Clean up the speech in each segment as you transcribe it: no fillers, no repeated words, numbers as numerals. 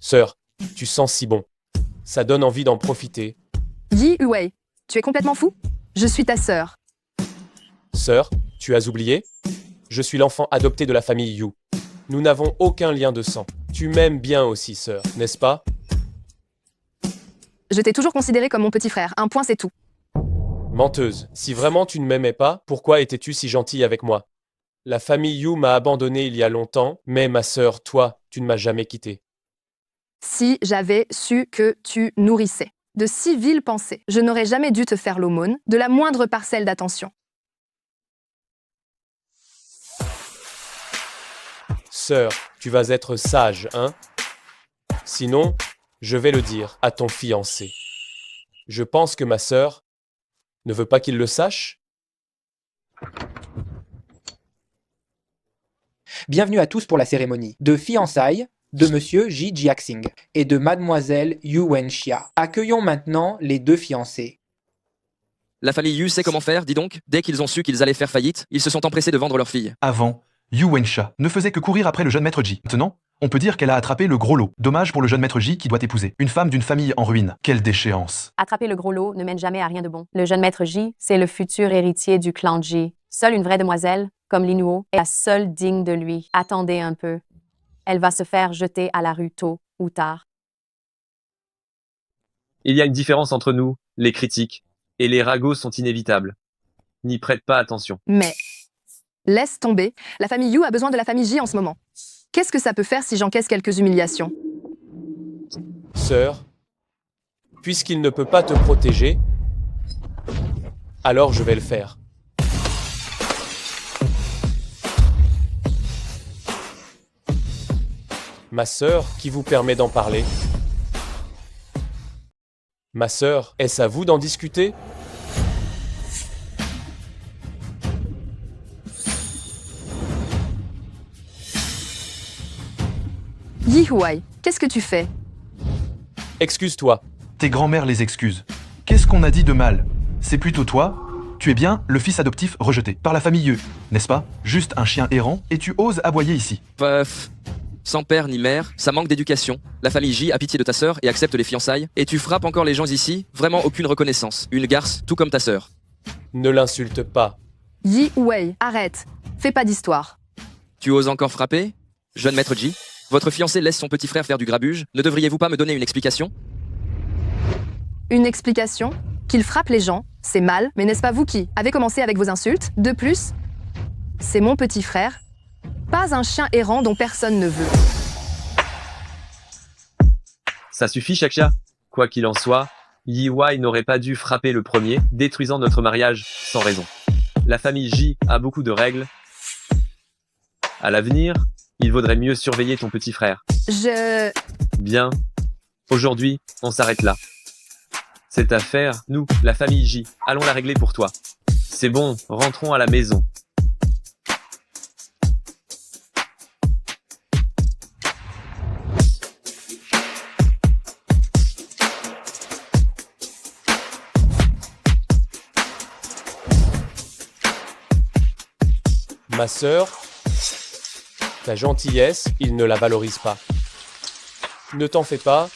Sœur, tu sens si bon. Ça donne envie d'en profiter. Yi Huwei, tu es complètement fou? Je suis ta sœur. Sœur, tu as oublié? Je suis l'enfant adopté de la famille Yu. Nous n'avons aucun lien de sang. Tu m'aimes bien aussi, sœur, n'est-ce pas? Je t'ai toujours considéré comme mon petit frère. Un point, c'est tout. Menteuse, si vraiment tu ne m'aimais pas, pourquoi étais-tu si gentille avec moi? La famille Yu m'a abandonné il y a longtemps, mais ma sœur, toi, tu ne m'as jamais quitté. Si j'avais su que tu nourrissais de si viles pensées, je n'aurais jamais dû te faire l'aumône de la moindre parcelle d'attention. Sœur, tu vas être sage, hein? Sinon, je vais le dire à ton fiancé. Je pense que ma sœur ne veut pas qu'il le sache? Bienvenue à tous pour la cérémonie de fiançailles de Monsieur Ji Jiaxing et de Mademoiselle Yu Wenxia. Accueillons maintenant les deux fiancés. La famille Yu sait comment faire, dis donc. Dès qu'ils ont su qu'ils allaient faire faillite, ils se sont empressés de vendre leur fille. Avant, Yu Wensha ne faisait que courir après le jeune maître Ji. Maintenant, on peut dire qu'elle a attrapé le gros lot. Dommage pour le jeune maître Ji qui doit épouser une femme d'une famille en ruine. Quelle déchéance. Attraper le gros lot ne mène jamais à rien de bon. Le jeune maître Ji, c'est le futur héritier du clan Ji. Seule une vraie demoiselle, comme Linuo, est la seule digne de lui. Attendez un peu. Elle va se faire jeter à la rue tôt ou tard. Il y a une différence entre nous, les critiques, et les ragots sont inévitables. N'y prête pas attention. Mais laisse tomber, la famille Yu a besoin de la famille Ji en ce moment. Qu'est-ce que ça peut faire si j'encaisse quelques humiliations? Sœur, puisqu'il ne peut pas te protéger, alors je vais le faire. Ma sœur, qui vous permet d'en parler? Ma sœur, est-ce à vous d'en discuter? Yi Huai, qu'est-ce que tu fais? Excuse-toi. Tes grands-mères les excusent. Qu'est-ce qu'on a dit de mal? C'est plutôt toi. Tu es bien le fils adoptif rejeté par la famille Yu, n'est-ce pas? Juste un chien errant et tu oses aboyer ici. Paf. Sans père ni mère, ça manque d'éducation. La famille J a pitié de ta sœur et accepte les fiançailles. Et tu frappes encore les gens ici, vraiment aucune reconnaissance. Une garce, tout comme ta sœur. Ne l'insulte pas. Yi Huai, arrête. Fais pas d'histoire. Tu oses encore frapper? Jeune maître J, votre fiancé laisse son petit frère faire du grabuge. Ne devriez-vous pas me donner une explication? Une explication? Qu'il frappe les gens, c'est mal, mais n'est-ce pas vous qui avez commencé avec vos insultes? De plus, c'est mon petit frère, pas un chien errant dont personne ne veut. Ça suffit, Shaksha. Quoi qu'il en soit, Yi Wai n'aurait pas dû frapper le premier, détruisant notre mariage sans raison. La famille J a beaucoup de règles. À l'avenir, il vaudrait mieux surveiller ton petit frère. Bien. Aujourd'hui, on s'arrête là. Cette affaire, nous, la famille J, allons la régler pour toi. C'est bon, rentrons à la maison. Ma sœur, ta gentillesse, il ne la valorise pas. Ne t'en fais pas.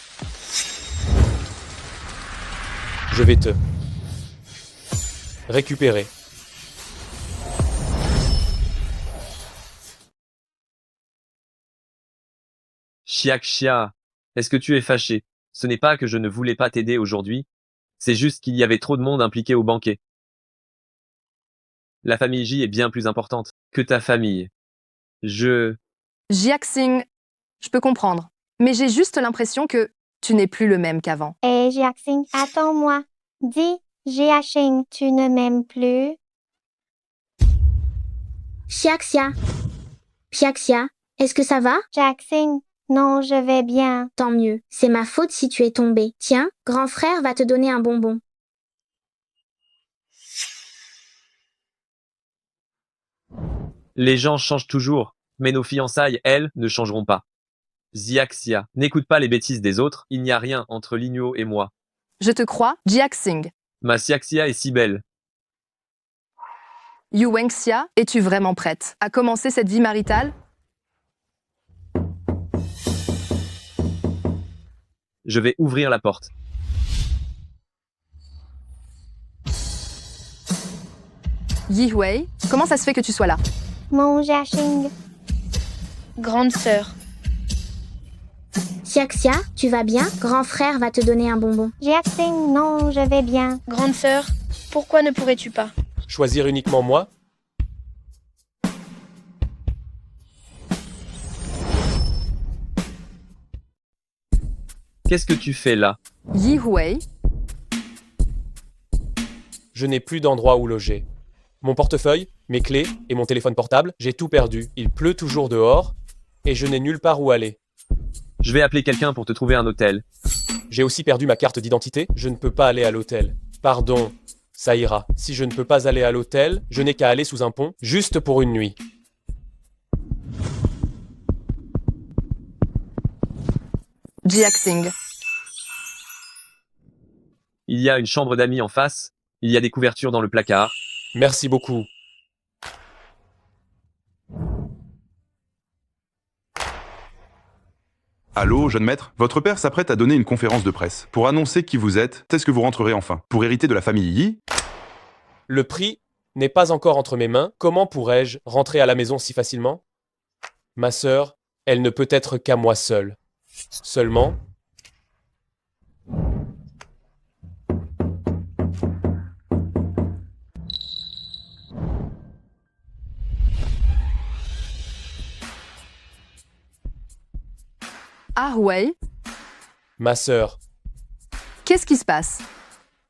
Je vais te récupérer. Xiaxia, est-ce que tu es fâché? Ce n'est pas que je ne voulais pas t'aider aujourd'hui, c'est juste qu'il y avait trop de monde impliqué au banquet. La famille J est bien plus importante que ta famille. Jiaxing, je peux comprendre. Mais j'ai juste l'impression que tu n'es plus le même qu'avant. Hé, Jiaxing, attends-moi. Dis, Jiaxing, tu ne m'aimes plus? Xiaxia. Xiaxia, est-ce que ça va? Jiaxing, non, je vais bien. Tant mieux. C'est ma faute si tu es tombé. Tiens, grand frère va te donner un bonbon. Les gens changent toujours, mais nos fiançailles, elles, ne changeront pas. Xiaxia, n'écoute pas les bêtises des autres, il n'y a rien entre Linuo et moi. Je te crois, Jiaxing. Ma Xiaxia est si belle. Yu Wenxia, es-tu vraiment prête à commencer cette vie maritale? Je vais ouvrir la porte. Yi-Hui, comment ça se fait que tu sois là? Mon Jiaxing. Grande sœur. Xiaxia, tu vas bien? Grand frère va te donner un bonbon. Jiaxing, non, je vais bien. Grande sœur, pourquoi ne pourrais-tu pas? Choisir uniquement moi? Qu'est-ce que tu fais là? Yi-Hui, Je n'ai plus d'endroit où loger. Mon portefeuille, mes clés et mon téléphone portable, j'ai tout perdu. Il pleut toujours dehors et je n'ai nulle part où aller. Je vais appeler quelqu'un pour te trouver un hôtel. J'ai aussi perdu ma carte d'identité, je ne peux pas aller à l'hôtel. Pardon, ça ira. Si je ne peux pas aller à l'hôtel, je n'ai qu'à aller sous un pont, juste pour une nuit. Jiaxing. Il y a une chambre d'amis en face. Il y a des couvertures dans le placard. Merci beaucoup. Allô, jeune maître? Votre père s'apprête à donner une conférence de presse pour annoncer qui vous êtes. Est-ce que vous rentrerez enfin? Pour hériter de la famille Yi? Le prix n'est pas encore entre mes mains. Comment pourrais-je rentrer à la maison si facilement? Ma sœur, elle ne peut être qu'à moi seule. Seulement, Ah Hui, ma sœur, qu'est-ce qui se passe?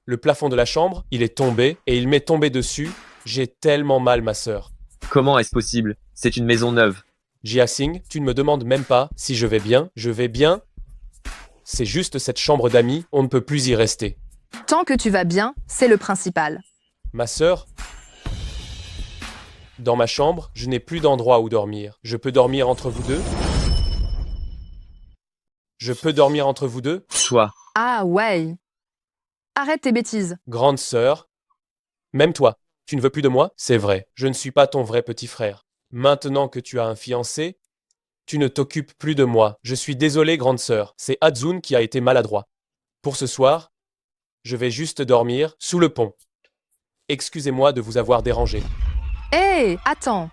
le plafond de la chambre, il est tombé et il m'est tombé dessus. J'ai tellement mal, ma sœur. Comment est-ce possible? C'est une maison neuve. Jiaxing, tu ne me demandes même pas si je vais bien. Je vais bien. C'est juste cette chambre d'amis, on ne peut plus y rester. Tant que tu vas bien, c'est le principal. Ma sœur, dans ma chambre, je n'ai plus d'endroit où dormir. Je peux dormir entre vous deux? Je peux dormir entre vous deux? Toi, Ah ouais. Arrête tes bêtises. Grande sœur, même toi, tu ne veux plus de moi? C'est vrai, je ne suis pas ton vrai petit frère. Maintenant que tu as un fiancé, tu ne t'occupes plus de moi. Je suis désolé, grande sœur, c'est Hadzun qui a été maladroit. Pour ce soir, je vais juste dormir sous le pont. Excusez-moi de vous avoir dérangé. Hé, attends.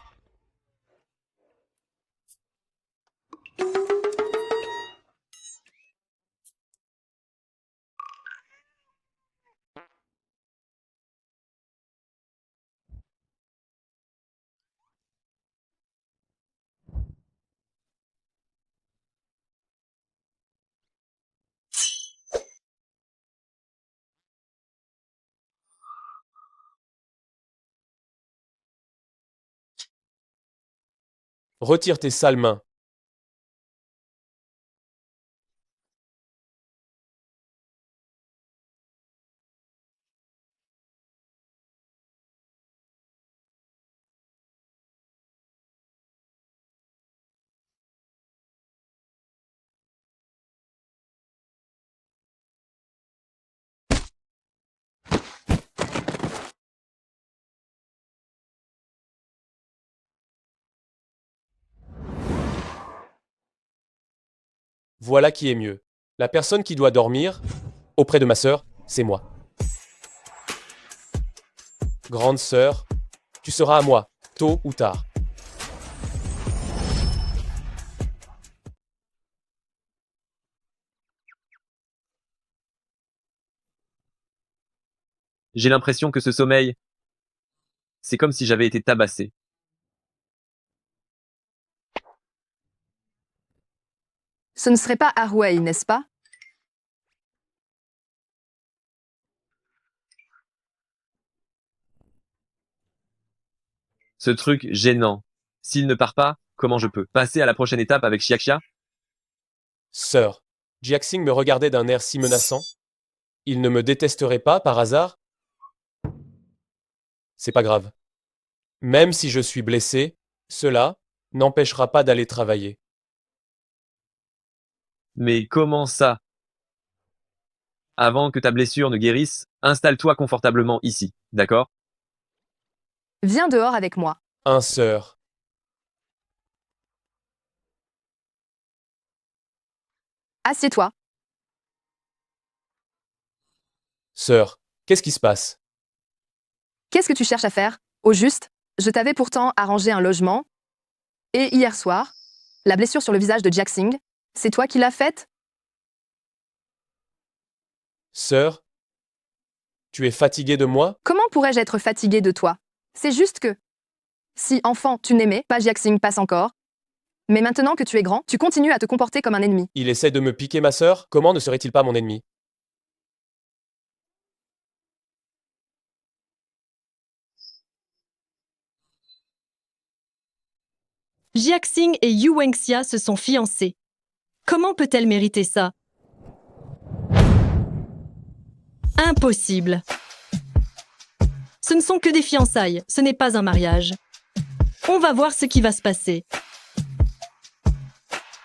Retire tes sales mains. Voilà qui est mieux. La personne qui doit dormir auprès de ma sœur, c'est moi. Grande sœur, tu seras à moi, tôt ou tard. j'ai l'impression que ce sommeil, c'est comme si j'avais été tabassé. Ce ne serait pas Ah Hui, n'est-ce pas? Ce truc gênant. S'il ne part pas, comment je peux passer à la prochaine étape avec Xiaxia? Sœur, Jiaxing me regardait d'un air si menaçant. Il ne me détesterait pas par hasard? C'est pas grave. Même si je suis blessé, cela n'empêchera pas d'aller travailler. Mais comment ça? Avant que ta blessure ne guérisse, installe-toi confortablement ici, d'accord? Viens dehors avec moi. Sœur. Assieds-toi. Sœur, qu'est-ce qui se passe? Qu'est-ce que tu cherches à faire? Au juste, je t'avais pourtant arrangé un logement. Et hier soir, la blessure sur le visage de Jack-Sing, c'est toi qui l'as faite? Sœur, tu es fatiguée de moi? Comment pourrais-je être fatiguée de toi? C'est juste que... Si, enfant, tu n'aimais pas Jack-Sing passe encore. Mais maintenant que tu es grand, tu continues à te comporter comme un ennemi. Il essaie de me piquer ma sœur? Comment ne serait-il pas mon ennemi? Jiaxing et Yu Wenxia se sont fiancés. Comment peut-elle mériter ça? Impossible. Ce ne sont que des fiançailles, ce n'est pas un mariage. On va voir ce qui va se passer.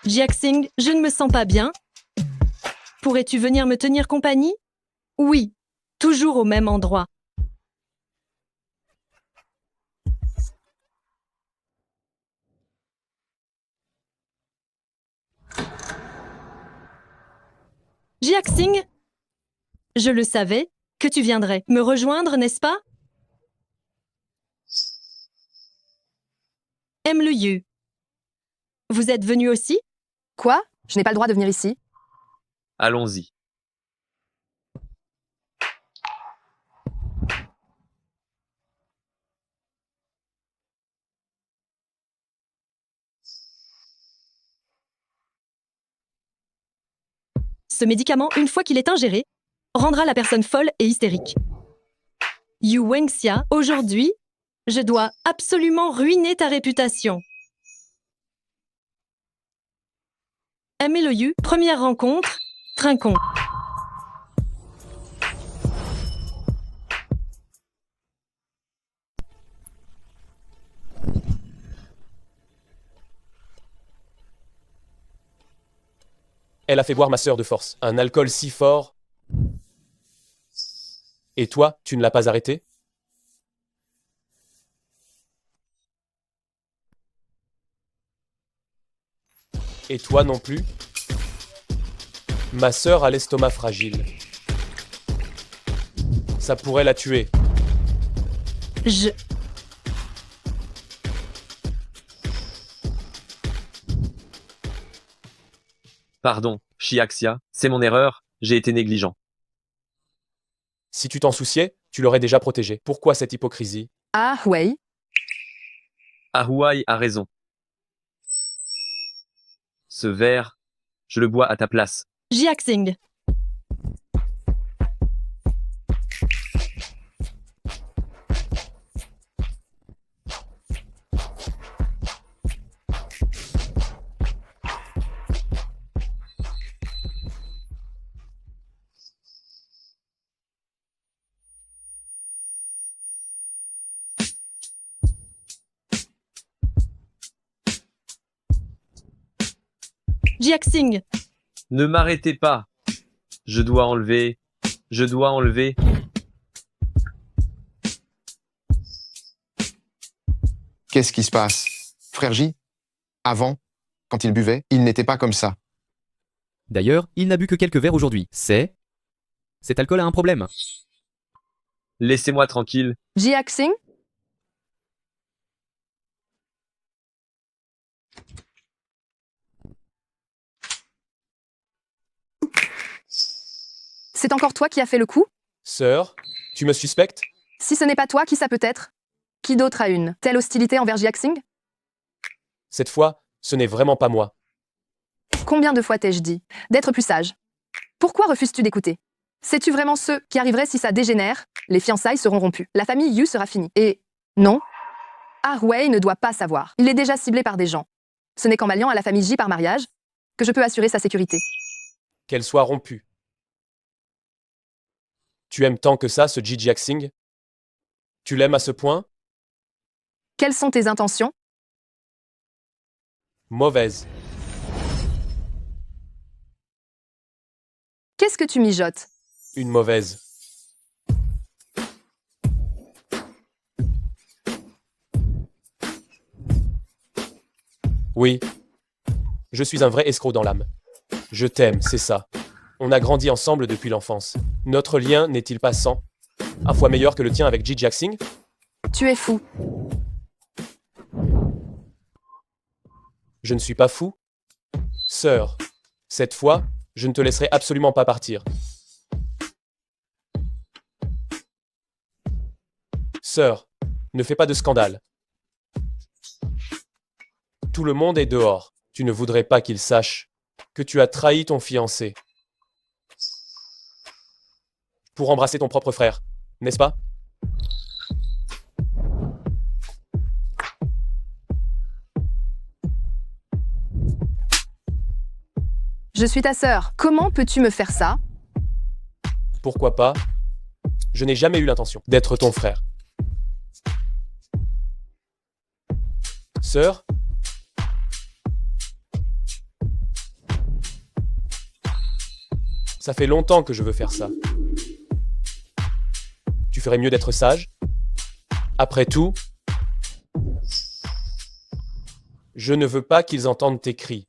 Jiaxing, je ne me sens pas bien. Pourrais-tu venir me tenir compagnie? Oui, toujours au même endroit. Jiaxing, je le savais, que tu viendrais me rejoindre, n'est-ce pas? Aime le Yu. Vous êtes venu aussi? Quoi? Je n'ai pas le droit de venir ici. Allons-y. Ce médicament, une fois qu'il est ingéré, rendra la personne folle et hystérique. Yu Wenxia, aujourd'hui, je dois absolument ruiner ta réputation. Aimez le Yu, première rencontre, trinquons. Elle a fait boire ma sœur de force. Un alcool si fort. Et toi, tu ne l'as pas arrêté? Et toi non plus? Ma sœur a l'estomac fragile. Ça pourrait la tuer. Pardon, Chiaxia, c'est mon erreur, j'ai été négligent. Si tu t'en souciais, tu l'aurais déjà protégé. Pourquoi cette hypocrisie? Ah, ouais. Ahuai a raison. Ce verre, je le bois à ta place. Jiaxing. Jiaxing. Ne m'arrêtez pas. Je dois enlever. Qu'est-ce qui se passe? Frère J, avant, quand il buvait, il n'était pas comme ça. D'ailleurs, il n'a bu que quelques verres aujourd'hui. Cet alcool a un problème. Laissez-moi tranquille. Jiaxing? C'est encore toi qui as fait le coup? Sœur, tu me suspectes? Si ce n'est pas toi, qui ça peut être? Qui d'autre a une telle hostilité envers Jiaxing? Cette fois, ce n'est vraiment pas moi. Combien de fois t'ai-je dit d'être plus sage? Pourquoi refuses-tu d'écouter? Sais-tu vraiment ce qui arriverait si ça dégénère? Les fiançailles seront rompues. La famille Yu sera finie. Et non, Ahuei ne doit pas savoir. Il est déjà ciblé par des gens. Ce n'est qu'en m'alliant à la famille J par mariage que je peux assurer sa sécurité. Qu'elle soit rompue. Tu aimes tant que ça, ce Ji Jiaxing? Tu l'aimes à ce point? Quelles sont tes intentions? Mauvaise. Qu'est-ce que tu mijotes? Une mauvaise. Oui. Je suis un vrai escroc dans l'âme. Je t'aime, c'est ça. On a grandi ensemble depuis l'enfance. Notre lien n'est-il pas 100 fois meilleur que le tien avec Ji Jaxing? Tu es fou. Je ne suis pas fou. Sœur, cette fois, je ne te laisserai absolument pas partir. Sœur, ne fais pas de scandale. Tout le monde est dehors. Tu ne voudrais pas qu'il sache que tu as trahi ton fiancé pour embrasser ton propre frère, n'est-ce pas? Je suis ta sœur. Comment peux-tu me faire ça? Pourquoi pas? Je n'ai jamais eu l'intention d'être ton frère. Sœur, ça fait longtemps que je veux faire ça. Tu ferais mieux d'être sage. Après tout, je ne veux pas qu'ils entendent tes cris.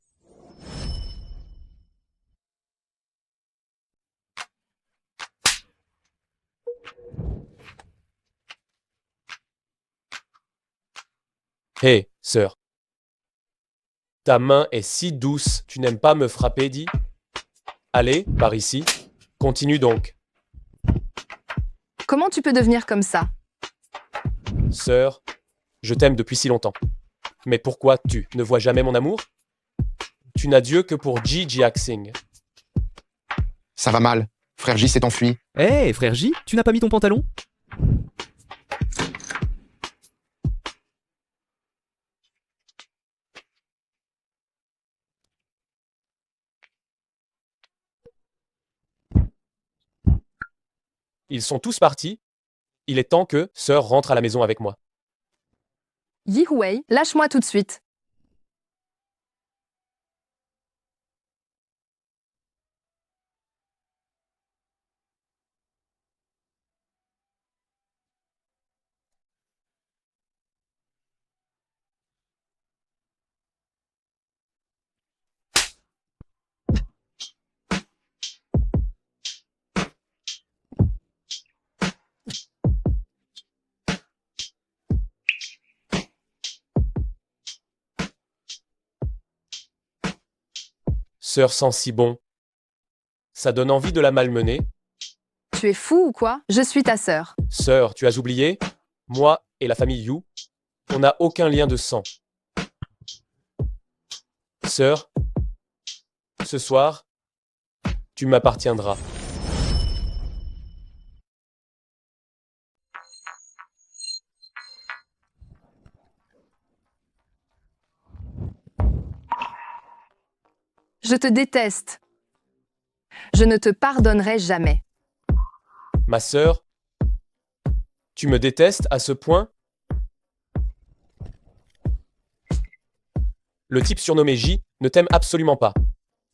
Hé, sœur. Ta main est si douce, tu n'aimes pas me frapper, dis? Allez, par ici. Continue donc. Comment tu peux devenir comme ça? Sœur, je t'aime depuis si longtemps. Mais pourquoi tu ne vois jamais mon amour? Tu n'as Dieu que pour Ji Jaxing. Ça va mal. Frère J s'est enfui. Hé, frère J, tu n'as pas mis ton pantalon? Ils sont tous partis. Il est temps que sœur rentre à la maison avec moi. Yi Huei, lâche-moi tout de suite. Sœur sent si bon. Ça donne envie de la malmener. Tu es fou ou quoi? Je suis ta sœur. Sœur, tu as oublié? Moi et la famille Yu, on n'a aucun lien de sang. Sœur, ce soir, tu m'appartiendras. Je te déteste. Je ne te pardonnerai jamais. Ma sœur, tu me détestes à ce point? Le type surnommé J ne t'aime absolument pas.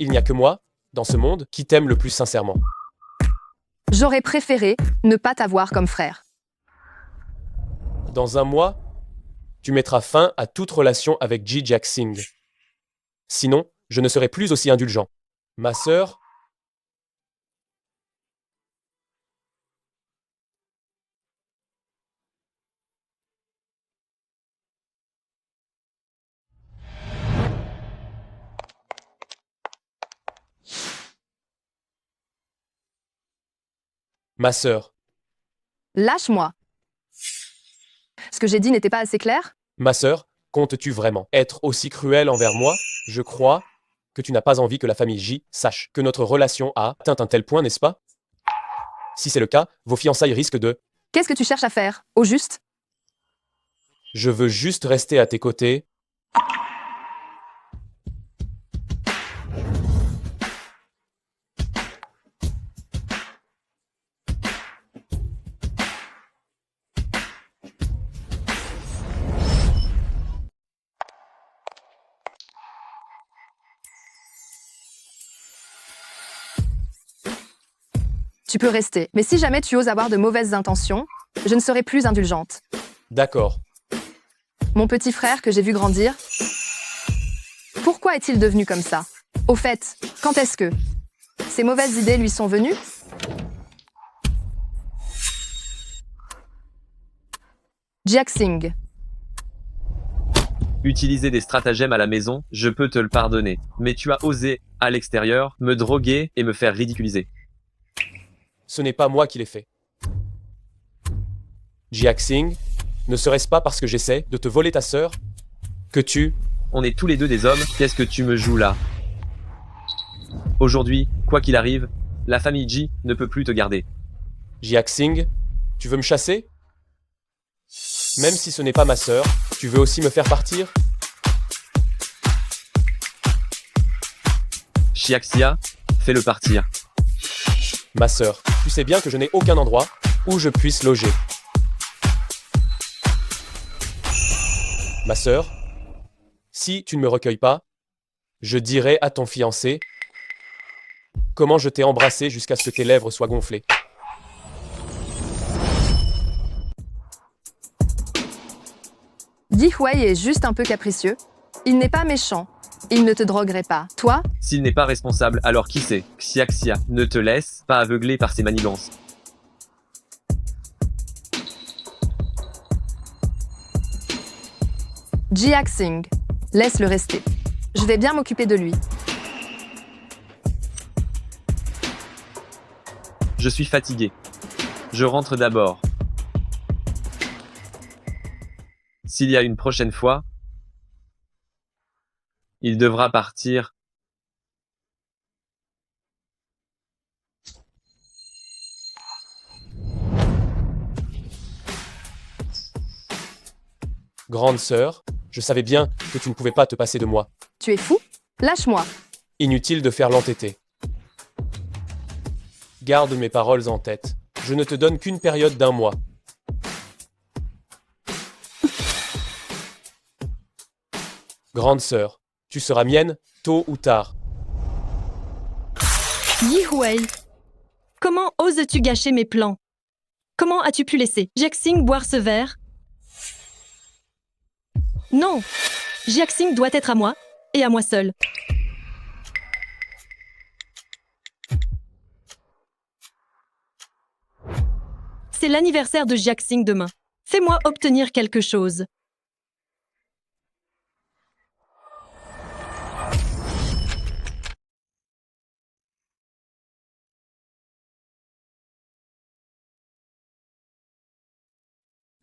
Il n'y a que moi, dans ce monde, qui t'aime le plus sincèrement. J'aurais préféré ne pas t'avoir comme frère. Dans un mois, tu mettras fin à toute relation avec Ji Jaxing. Sinon, je ne serai plus aussi indulgent. Ma sœur, ma sœur, Lâche-moi. Ce que j'ai dit n'était pas assez clair? ma sœur, comptes-tu vraiment être aussi cruel envers moi? Je crois que tu n'as pas envie que la famille J sache que notre relation a atteint un tel point, n'est-ce pas? Si c'est le cas, vos fiançailles risquent de... Qu'est-ce que tu cherches à faire, au juste? Je veux juste rester à tes côtés. Tu peux rester, mais si jamais tu oses avoir de mauvaises intentions, je ne serai plus indulgente. D'accord. Mon petit frère que j'ai vu grandir, pourquoi est-il devenu comme ça? Au fait, quand est-ce que... Ces mauvaises idées lui sont venues? Jiaxing. Utiliser des stratagèmes à la maison, je peux te le pardonner. Mais tu as osé, à l'extérieur, me droguer et me faire ridiculiser. Ce n'est pas moi qui l'ai fait. Jiaxing, ne serait-ce pas parce que j'essaie de te voler ta sœur que tu... On est tous les deux des hommes, qu'est-ce que tu me joues là? Aujourd'hui, quoi qu'il arrive, la famille Ji ne peut plus te garder. Jiaxing, tu veux me chasser? Même si ce n'est pas ma sœur, tu veux aussi me faire partir? Xiaxia, fais-le partir. Ma sœur, tu sais bien que je n'ai aucun endroit où je puisse loger. Ma sœur, si tu ne me recueilles pas, je dirai à ton fiancé comment je t'ai embrassé jusqu'à ce que tes lèvres soient gonflées. Di Huai est juste un peu capricieux. Il n'est pas méchant. Il ne te droguerait pas. Toi? S'il n'est pas responsable, alors qui c'est? Xiaxia, ne te laisse pas aveugler par ses manigances. Jiaxing, laisse-le rester. Je vais bien m'occuper de lui. Je suis fatigué. Je rentre d'abord. S'il y a une prochaine fois, il devra partir. Grande sœur, je savais bien que tu ne pouvais pas te passer de moi. Tu es fou? Lâche-moi. Inutile de faire l'entêter. Garde mes paroles en tête. Je ne te donne qu'une période d'1 mois. Grande sœur, tu seras mienne, tôt ou tard. Yi Huai, comment oses-tu gâcher mes plans? Comment as-tu pu laisser Jiaxing boire ce verre? Non, Jiaxing doit être à moi, et à moi seul. C'est l'anniversaire de Jiaxing demain. Fais-moi obtenir quelque chose.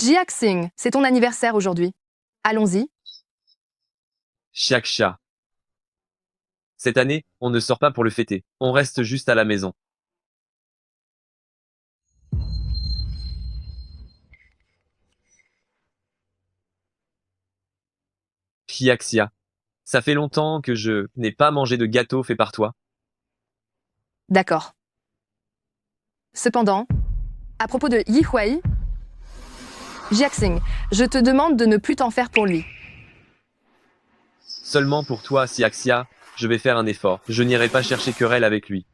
Jiaxing, c'est ton anniversaire aujourd'hui. Allons-y. Xiaxia. Cette année, on ne sort pas pour le fêter. On reste juste à la maison. Xiaxia. Ça fait longtemps que je n'ai pas mangé de gâteau fait par toi. D'accord. Cependant, à propos de Yi Huai, Jiaxing, je te demande de ne plus t'en faire pour lui. Seulement pour toi, Xiaxia, je vais faire un effort. Je n'irai pas chercher querelle avec lui.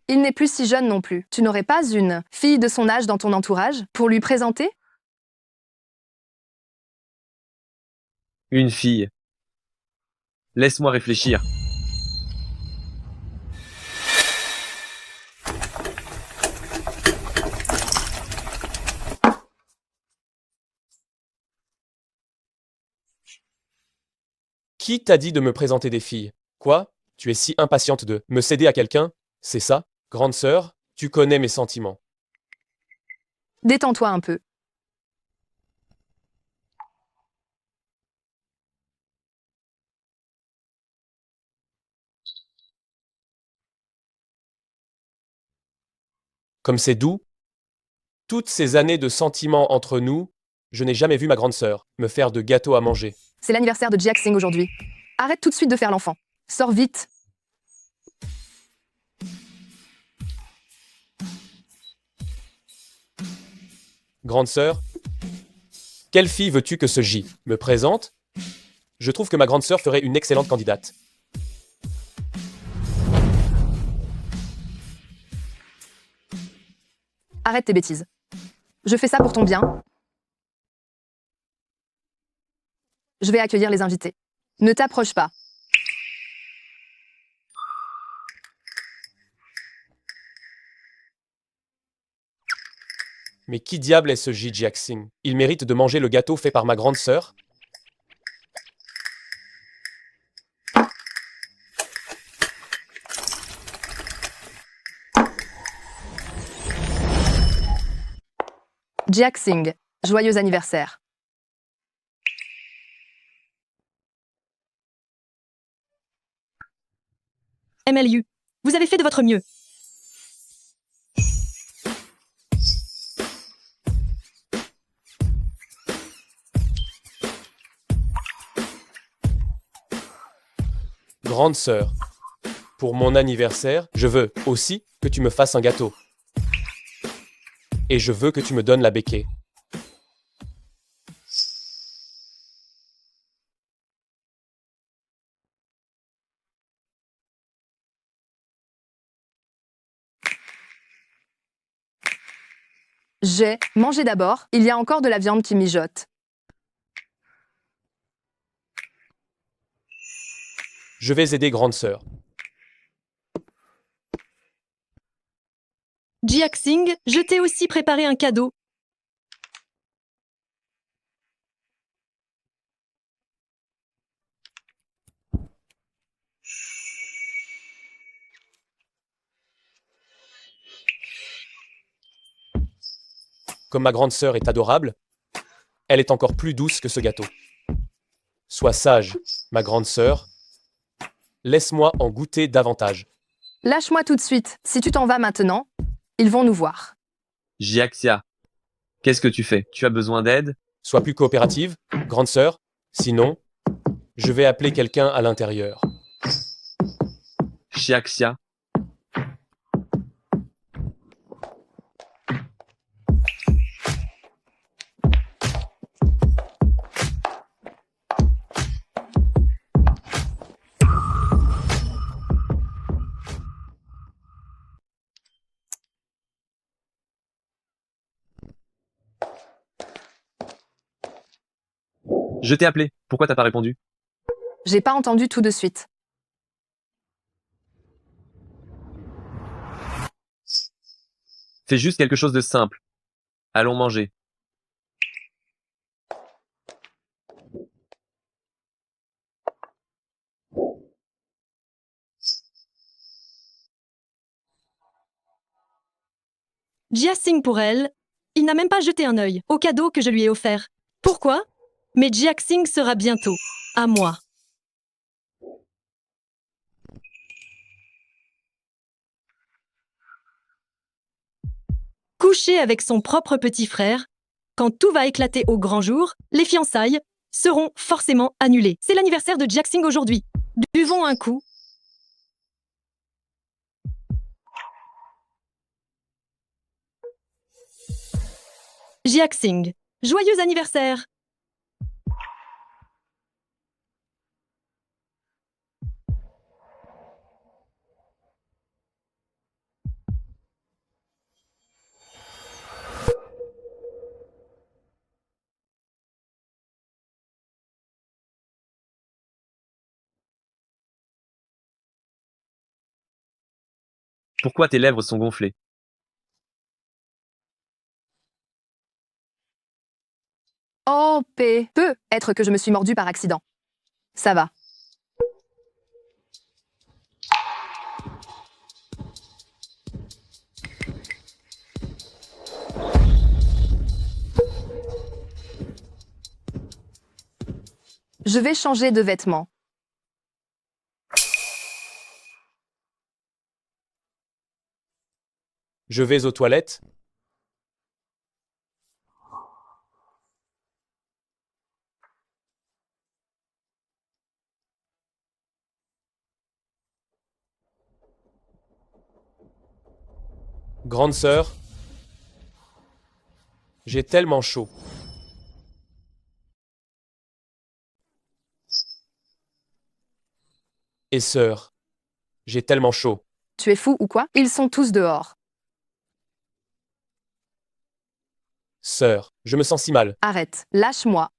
Il n'est plus si jeune non plus. Tu n'aurais pas une fille de son âge dans ton entourage pour lui présenter? Une fille. Laisse-moi réfléchir. Qui t'a dit de me présenter des filles? Quoi? Tu es si impatiente de me céder à quelqu'un? C'est ça? Grande sœur, tu connais mes sentiments. Détends-toi un peu. Comme c'est doux. Toutes ces années de sentiments entre nous, je n'ai jamais vu ma grande sœur me faire de gâteaux à manger. C'est l'anniversaire de Jiaxing aujourd'hui. Arrête tout de suite de faire l'enfant. Sors vite. Grande sœur, quelle fille veux-tu que ce J me présente? Je trouve que ma grande sœur ferait une excellente candidate. Arrête tes bêtises. Je fais ça pour ton bien. Je vais accueillir les invités. Ne t'approche pas. Mais qui diable est ce Ji Jiaxing? Il mérite de manger le gâteau fait par ma grande sœur? Jiaxing, joyeux anniversaire. MLU, vous avez fait de votre mieux. Grande sœur, pour mon anniversaire, je veux aussi que tu me fasses un gâteau. Et je veux que tu me donnes la béquille. J'ai mangé d'abord, il y a encore de la viande qui mijote. Je vais aider grande sœur. Jiaxing, je t'ai aussi préparé un cadeau. Comme ma grande sœur est adorable, elle est encore plus douce que ce gâteau. Sois sage, ma grande sœur. Laisse-moi en goûter davantage. Lâche-moi tout de suite, si tu t'en vas maintenant, ils vont nous voir. Jiaxia, qu'est-ce que tu fais? Tu as besoin d'aide? Sois plus coopérative, grande sœur. Sinon, je vais appeler quelqu'un à l'intérieur. Jiaxia, je t'ai appelé. Pourquoi t'as pas répondu? J'ai pas entendu tout de suite. Fais juste quelque chose de simple. Allons manger. Jiaxing pour elle, il n'a même pas jeté un œil au cadeau que je lui ai offert. Pourquoi? Mais Jiaxing sera bientôt à moi. Coucher avec son propre petit frère, quand tout va éclater au grand jour, les fiançailles seront forcément annulées. C'est l'anniversaire de Jiaxing aujourd'hui. Buvons un coup. Jiaxing, joyeux anniversaire! Pourquoi tes lèvres sont gonflées? Oh, peut être que je me suis mordu par accident. Ça va. Je vais changer de vêtements. Je vais aux toilettes. Grande sœur, j'ai tellement chaud. Et sœur, j'ai tellement chaud. Tu es fou ou quoi? Ils sont tous dehors. Sœur, je me sens si mal. Arrête, lâche-moi.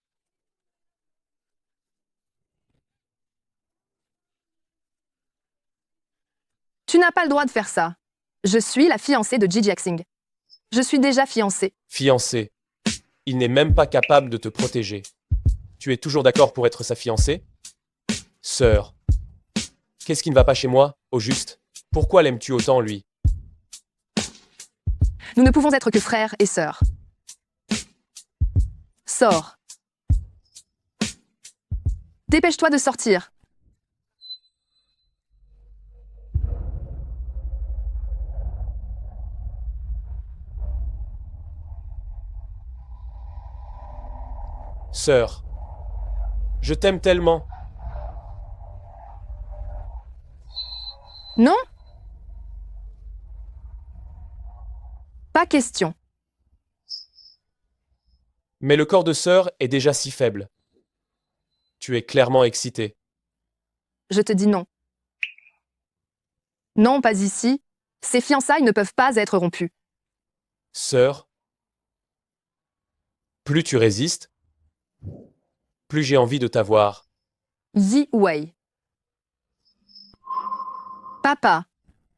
Tu n'as pas le droit de faire ça. Je suis la fiancée de Ji Jiaxing. Je suis déjà fiancée. Fiancé. Il n'est même pas capable de te protéger. Tu es toujours d'accord pour être sa fiancée? Sœur. Qu'est-ce qui ne va pas chez moi, au juste? Pourquoi l'aimes-tu autant, lui? Nous ne pouvons être que frères et sœurs. Sors. Dépêche-toi de sortir. Sœur. Je t'aime tellement. Non? Pas question. Mais le corps de sœur est déjà si faible. Tu es clairement excité. Je te dis non. Non, pas ici. Ces fiançailles ne peuvent pas être rompues. Sœur. Plus tu résistes, plus j'ai envie de t'avoir. Yi Wei. Papa,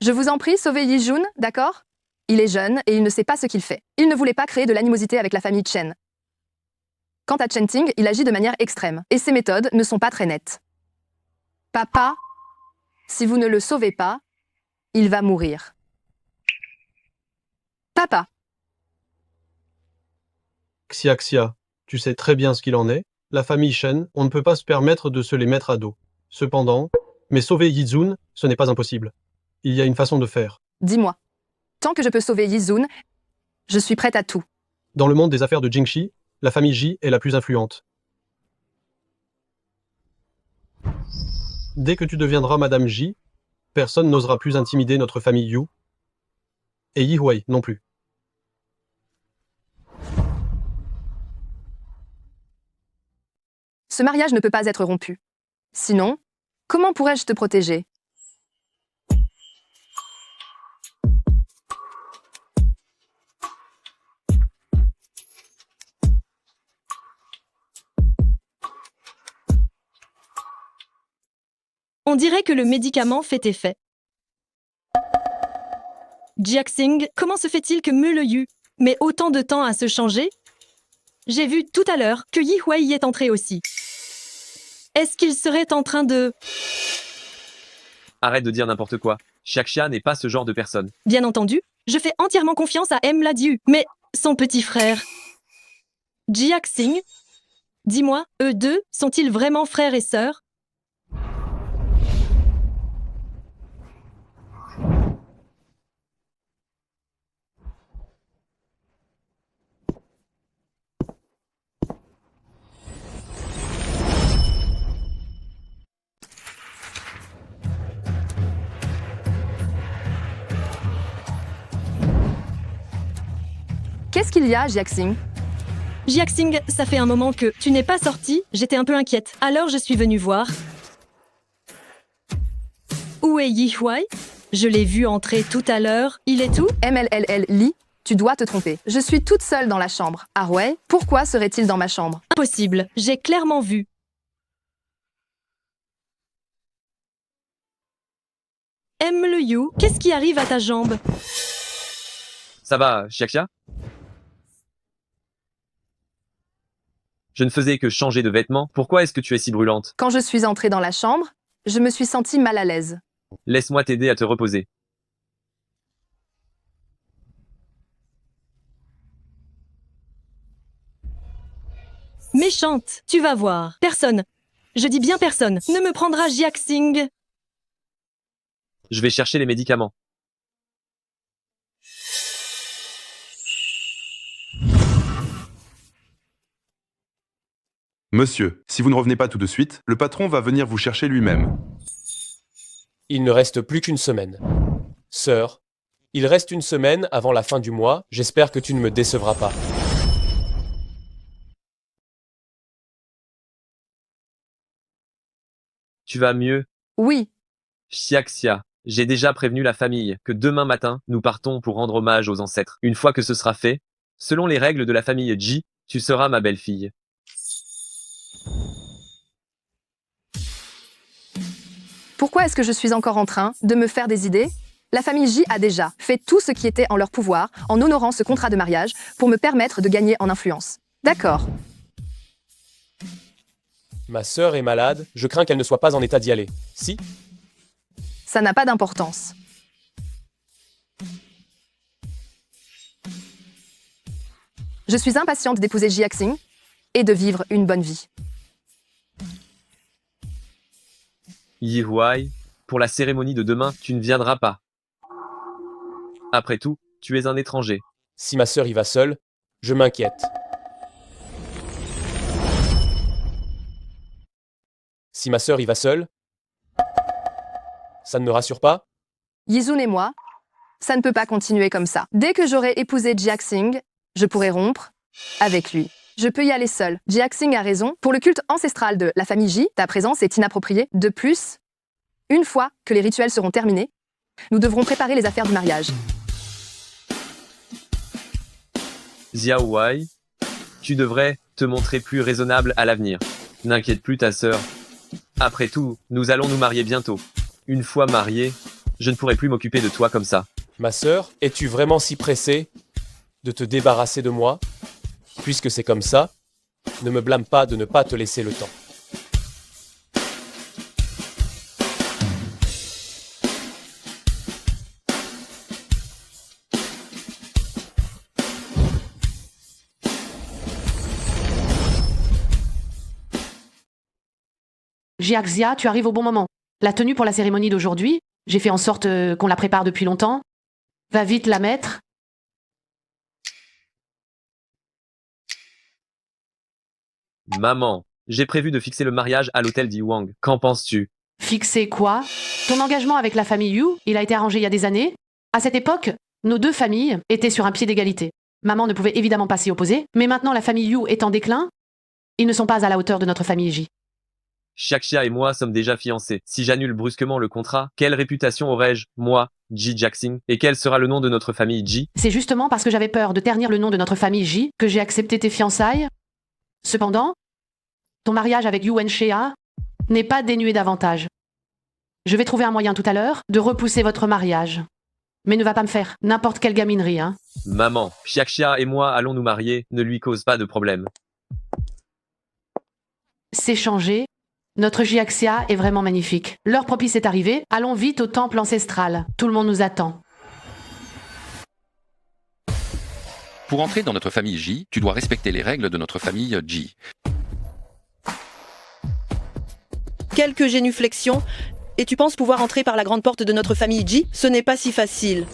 je vous en prie, sauvez Yi Jun, d'accord? Il est jeune et il ne sait pas ce qu'il fait. Il ne voulait pas créer de l'animosité avec la famille Chen. Quant à Chen Ting, il agit de manière extrême, et ses méthodes ne sont pas très nettes. Papa, si vous ne le sauvez pas, il va mourir. Papa, Xia, tu sais très bien ce qu'il en est. La famille Shen, on ne peut pas se permettre de se les mettre à dos. Cependant, mais sauver Yizun, ce n'est pas impossible. Il y a une façon de faire. dis-moi. Tant que je peux sauver Yi Jun, je suis prête à tout. Dans le monde des affaires de Jingxi, la famille Ji est la plus influente. Dès que tu deviendras Madame Ji, personne n'osera plus intimider notre famille Yu, et Yi Huai non plus. Ce mariage ne peut pas être rompu. Sinon, comment pourrais-je te protéger? On dirait que le médicament fait effet. Jiaxing, comment se fait-il que Me Le Yu met autant de temps à se changer? J'ai vu tout à l'heure que Yi Huai y est entré aussi. Est-ce qu'il serait en train de... Arrête de dire n'importe quoi. Xiaxia n'est pas ce genre de personne. Bien entendu, je fais entièrement confiance à M. Ladiu, mais son petit frère... Jiaxing, dis-moi, eux deux sont-ils vraiment frères et sœurs? Qu'est-ce qu'il y a, Jiaxing? Jiaxing, ça fait un moment que tu n'es pas sorti, j'étais un peu inquiète. Alors je suis venue voir. Où est Yi Huai? Je l'ai vu entrer tout à l'heure. Il est où? MLLL Li, tu dois te tromper. Je suis toute seule dans la chambre. Ah ouais? Pourquoi serait-il dans ma chambre? Impossible, j'ai clairement vu. M. Le Yu, qu'est-ce qui arrive à ta jambe? Ça va, Xiaxia? Je ne faisais que changer de vêtements. Pourquoi est-ce que tu es si brûlante? Quand je suis entrée dans la chambre, je me suis sentie mal à l'aise. Laisse-moi t'aider à te reposer. Méchante, tu vas voir. Personne, je dis bien personne, ne me prendra Jiaxing. Je vais chercher les médicaments. Monsieur, si vous ne revenez pas tout de suite, le patron va venir vous chercher lui-même. Il ne reste plus qu'une semaine. Sœur, il reste une semaine avant la fin du mois. J'espère que tu ne me décevras pas. Tu vas mieux? Oui, Xiaxia, j'ai déjà prévenu la famille que demain matin, nous partons pour rendre hommage aux ancêtres. Une fois que ce sera fait, selon les règles de la famille Ji, tu seras ma belle-fille. pourquoi est-ce que je suis encore en train de me faire des idées? La famille J a déjà fait tout ce qui était en leur pouvoir en honorant ce contrat de mariage pour me permettre de gagner en influence. D'accord. Ma sœur est malade, je crains qu'elle ne soit pas en état d'y aller. Si? Ça n'a pas d'importance. Je suis impatiente d'épouser Ji Xing et de vivre une bonne vie. Yi Huai, pour la cérémonie de demain, tu ne viendras pas. Après tout, tu es un étranger. Si ma sœur y va seule, je m'inquiète. Si ma sœur y va seule, ça ne me rassure pas? Yizun et moi, ça ne peut pas continuer comme ça. Dès que j'aurai épousé Ji Xing, je pourrai rompre avec lui. Je peux y aller seule. Ji Xing a raison. Pour le culte ancestral de la famille Ji, ta présence est inappropriée. De plus, une fois que les rituels seront terminés, nous devrons préparer les affaires du mariage. Xiao Huai, tu devrais te montrer plus raisonnable à l'avenir. N'inquiète plus ta sœur. Après tout, nous allons nous marier bientôt. Une fois marié, je ne pourrai plus m'occuper de toi comme ça. Ma sœur, es-tu vraiment si pressée de te débarrasser de moi? Puisque c'est comme ça, ne me blâme pas de ne pas te laisser le temps. Jiaxia, tu arrives au bon moment. La tenue pour la cérémonie d'aujourd'hui, j'ai fait en sorte qu'on la prépare depuis longtemps. Va vite la mettre. Maman, j'ai prévu de fixer le mariage à l'hôtel d'Iwang. Qu'en penses-tu? Fixer quoi? Ton engagement avec la famille Yu, il a été arrangé il y a des années. À cette époque, nos deux familles étaient sur un pied d'égalité. Maman ne pouvait évidemment pas s'y opposer, mais maintenant la famille Yu est en déclin. Ils ne sont pas à la hauteur de notre famille J. Xiaxia et moi sommes déjà fiancés. Si j'annule brusquement le contrat, quelle réputation aurais-je, moi, Ji Jaxing, et quel sera le nom de notre famille Ji? C'est justement parce que j'avais peur de ternir le nom de notre famille J que j'ai accepté tes fiançailles. Cependant, ton mariage avec Yu Wenxia n'est pas dénué d'avantages. Je vais trouver un moyen tout à l'heure de repousser votre mariage. Mais ne va pas me faire n'importe quelle gaminerie, hein. Maman, Xiaxia et moi allons nous marier, ne lui cause pas de problème. C'est changé. Notre Jiaxia est vraiment magnifique. L'heure propice est arrivée. Allons vite au temple ancestral. Tout le monde nous attend. Pour entrer dans notre famille J, tu dois respecter les règles de notre famille J. Quelques génuflexions, et tu penses pouvoir entrer par la grande porte de notre famille J? Ce n'est pas si facile.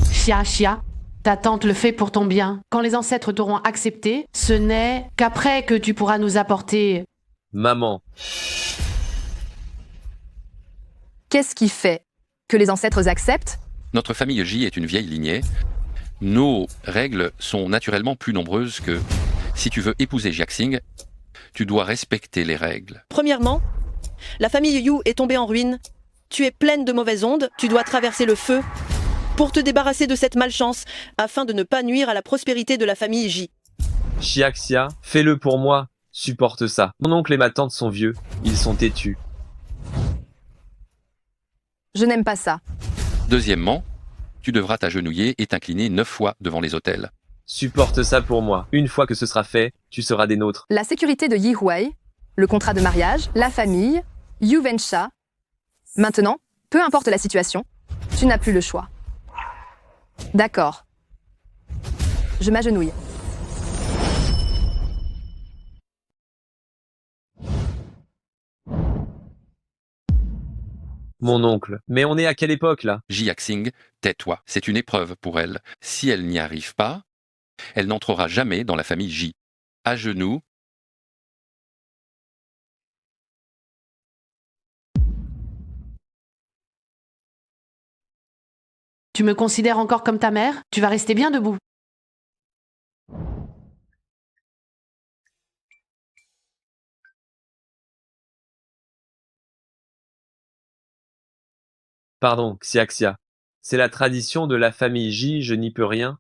Xia, ta tante le fait pour ton bien. Quand les ancêtres t'auront accepté, ce n'est qu'après que tu pourras nous apporter... Maman. Qu'est-ce qui fait que les ancêtres acceptent? Notre famille J est une vieille lignée. Nos règles sont naturellement plus nombreuses que... Si tu veux épouser Jiaxing, tu dois respecter les règles. Premièrement, la famille Yu est tombée en ruine. Tu es pleine de mauvaises ondes, tu dois traverser le feu pour te débarrasser de cette malchance, afin de ne pas nuire à la prospérité de la famille J. Xiaxia, fais-le pour moi, supporte ça. Mon oncle et ma tante sont vieux, ils sont têtus. Je n'aime pas ça. Deuxièmement, tu devras t'agenouiller et t'incliner 9 fois devant les autels. Supporte ça pour moi. Une fois que ce sera fait, tu seras des nôtres. La sécurité de Yi Huai, le contrat de mariage, la famille, Yu Wenxia. Maintenant, peu importe la situation, tu n'as plus le choix. D'accord. Je m'agenouille. Mon oncle. Mais on est à quelle époque, là? Jiaxing, tais-toi. C'est une épreuve pour elle. Si elle n'y arrive pas, elle n'entrera jamais dans la famille J. À genoux. Tu me considères encore comme ta mère? Tu vas rester bien debout. Pardon, Xiaxia. C'est la tradition de la famille J, je n'y peux rien.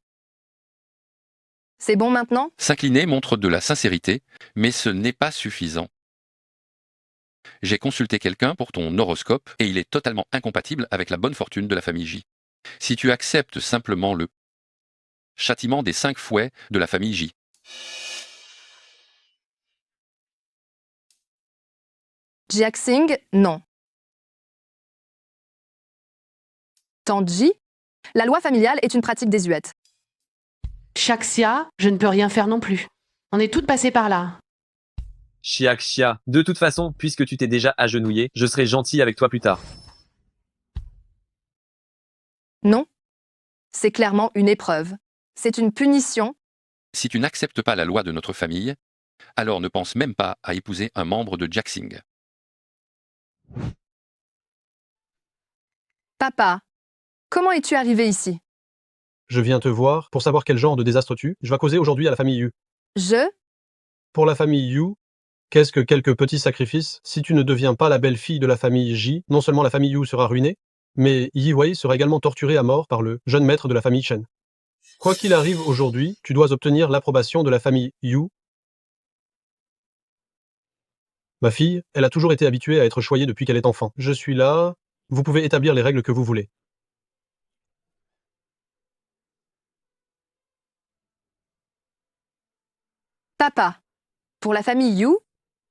C'est bon maintenant? S'incliner montre de la sincérité, mais ce n'est pas suffisant. J'ai consulté quelqu'un pour ton horoscope et il est totalement incompatible avec la bonne fortune de la famille J. Si tu acceptes simplement le châtiment des 5 fouets de la famille J. Jiaxing, non. Tante Ji, la loi familiale est une pratique désuète. Shaxia, je ne peux rien faire non plus. On est toutes passées par là. Xiaxia, de toute façon, puisque tu t'es déjà agenouillé, je serai gentil avec toi plus tard. Non. C'est clairement une épreuve. C'est une punition. Si tu n'acceptes pas la loi de notre famille, alors ne pense même pas à épouser un membre de Jiaxing. Papa, comment es-tu arrivé ici? Je viens te voir pour savoir quel genre de désastre je vas causer aujourd'hui à la famille Yu. Pour la famille Yu, qu'est-ce que quelques petits sacrifices? Si tu ne deviens pas la belle-fille de la famille Ji, non seulement la famille Yu sera ruinée, mais Yi Wei sera également torturé à mort par le jeune maître de la famille Chen. Quoi qu'il arrive aujourd'hui, tu dois obtenir l'approbation de la famille Yu. Ma fille, elle a toujours été habituée à être choyée depuis qu'elle est enfant. Je suis là, vous pouvez établir les règles que vous voulez. Papa, pour la famille Yu,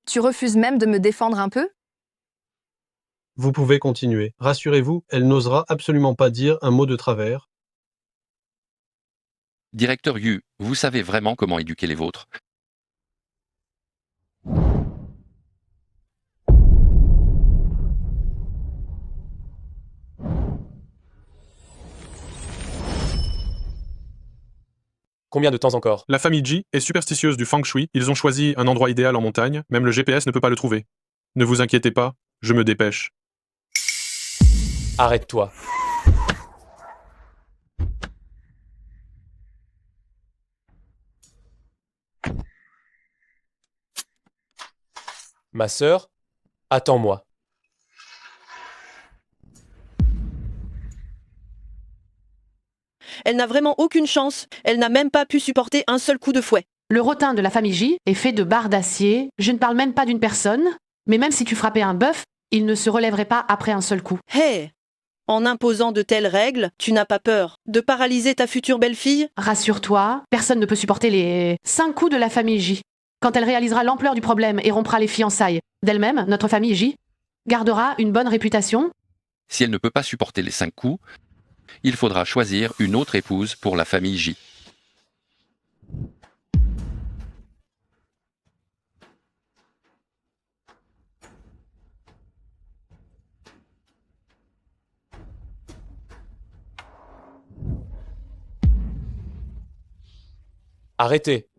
tu refuses même de me défendre un peu? Vous pouvez continuer. Rassurez-vous, elle n'osera absolument pas dire un mot de travers. Directeur Yu, vous savez vraiment comment éduquer les vôtres? Combien de temps encore? La famille Ji est superstitieuse du feng shui. Ils ont choisi un endroit idéal en montagne. Même le GPS ne peut pas le trouver. Ne vous inquiétez pas, je me dépêche. Arrête-toi. Ma sœur, attends-moi. Elle n'a vraiment aucune chance. Elle n'a même pas pu supporter un seul coup de fouet. Le rotin de la famille J est fait de barres d'acier. Je ne parle même pas d'une personne, mais même si tu frappais un bœuf, il ne se relèverait pas après un seul coup. Hé! En imposant de telles règles, tu n'as pas peur de paralyser ta future belle-fille? Rassure-toi, personne ne peut supporter les 5 coups de la famille J. Quand elle réalisera l'ampleur du problème et rompra les fiançailles d'elle-même, notre famille J gardera une bonne réputation. Si elle ne peut pas supporter les 5 coups, il faudra choisir une autre épouse pour la famille J. Arrêtez.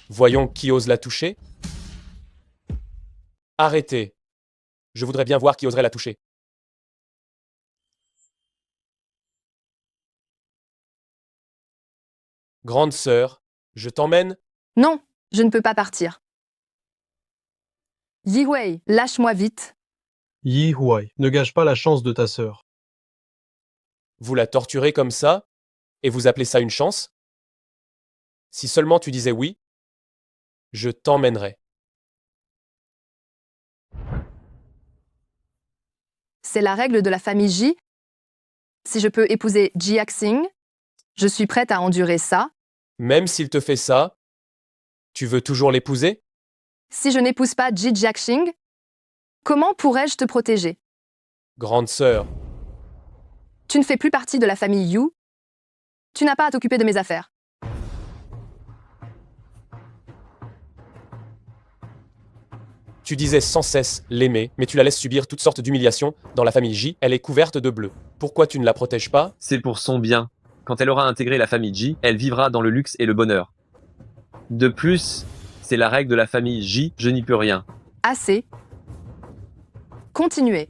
Voyons qui ose la toucher. Arrêtez. Je voudrais bien voir qui oserait la toucher. Grande sœur, je t'emmène? Non, je ne peux pas partir. Yi Wei, lâche-moi vite. Yi Huai, ne gâche pas la chance de ta sœur. Vous la torturez comme ça? Et vous appelez ça une chance? Si seulement tu disais oui, je t'emmènerai. C'est la règle de la famille J. Si je peux épouser Jiaxing, je suis prête à endurer ça. Même s'il te fait ça, tu veux toujours l'épouser? Si je n'épouse pas Jiaxing, comment pourrais-je te protéger? Grande sœur, Tu ne fais plus partie de la famille Yu. Tu n'as pas à t'occuper de mes affaires. tu disais sans cesse l'aimer, mais tu la laisses subir toutes sortes d'humiliations. Dans la famille J, elle est couverte de bleu. Pourquoi tu ne la protèges pas? C'est pour son bien. Quand elle aura intégré la famille J, elle vivra dans le luxe et le bonheur. De plus, c'est la règle de la famille J, je n'y peux rien. Assez. Continuez.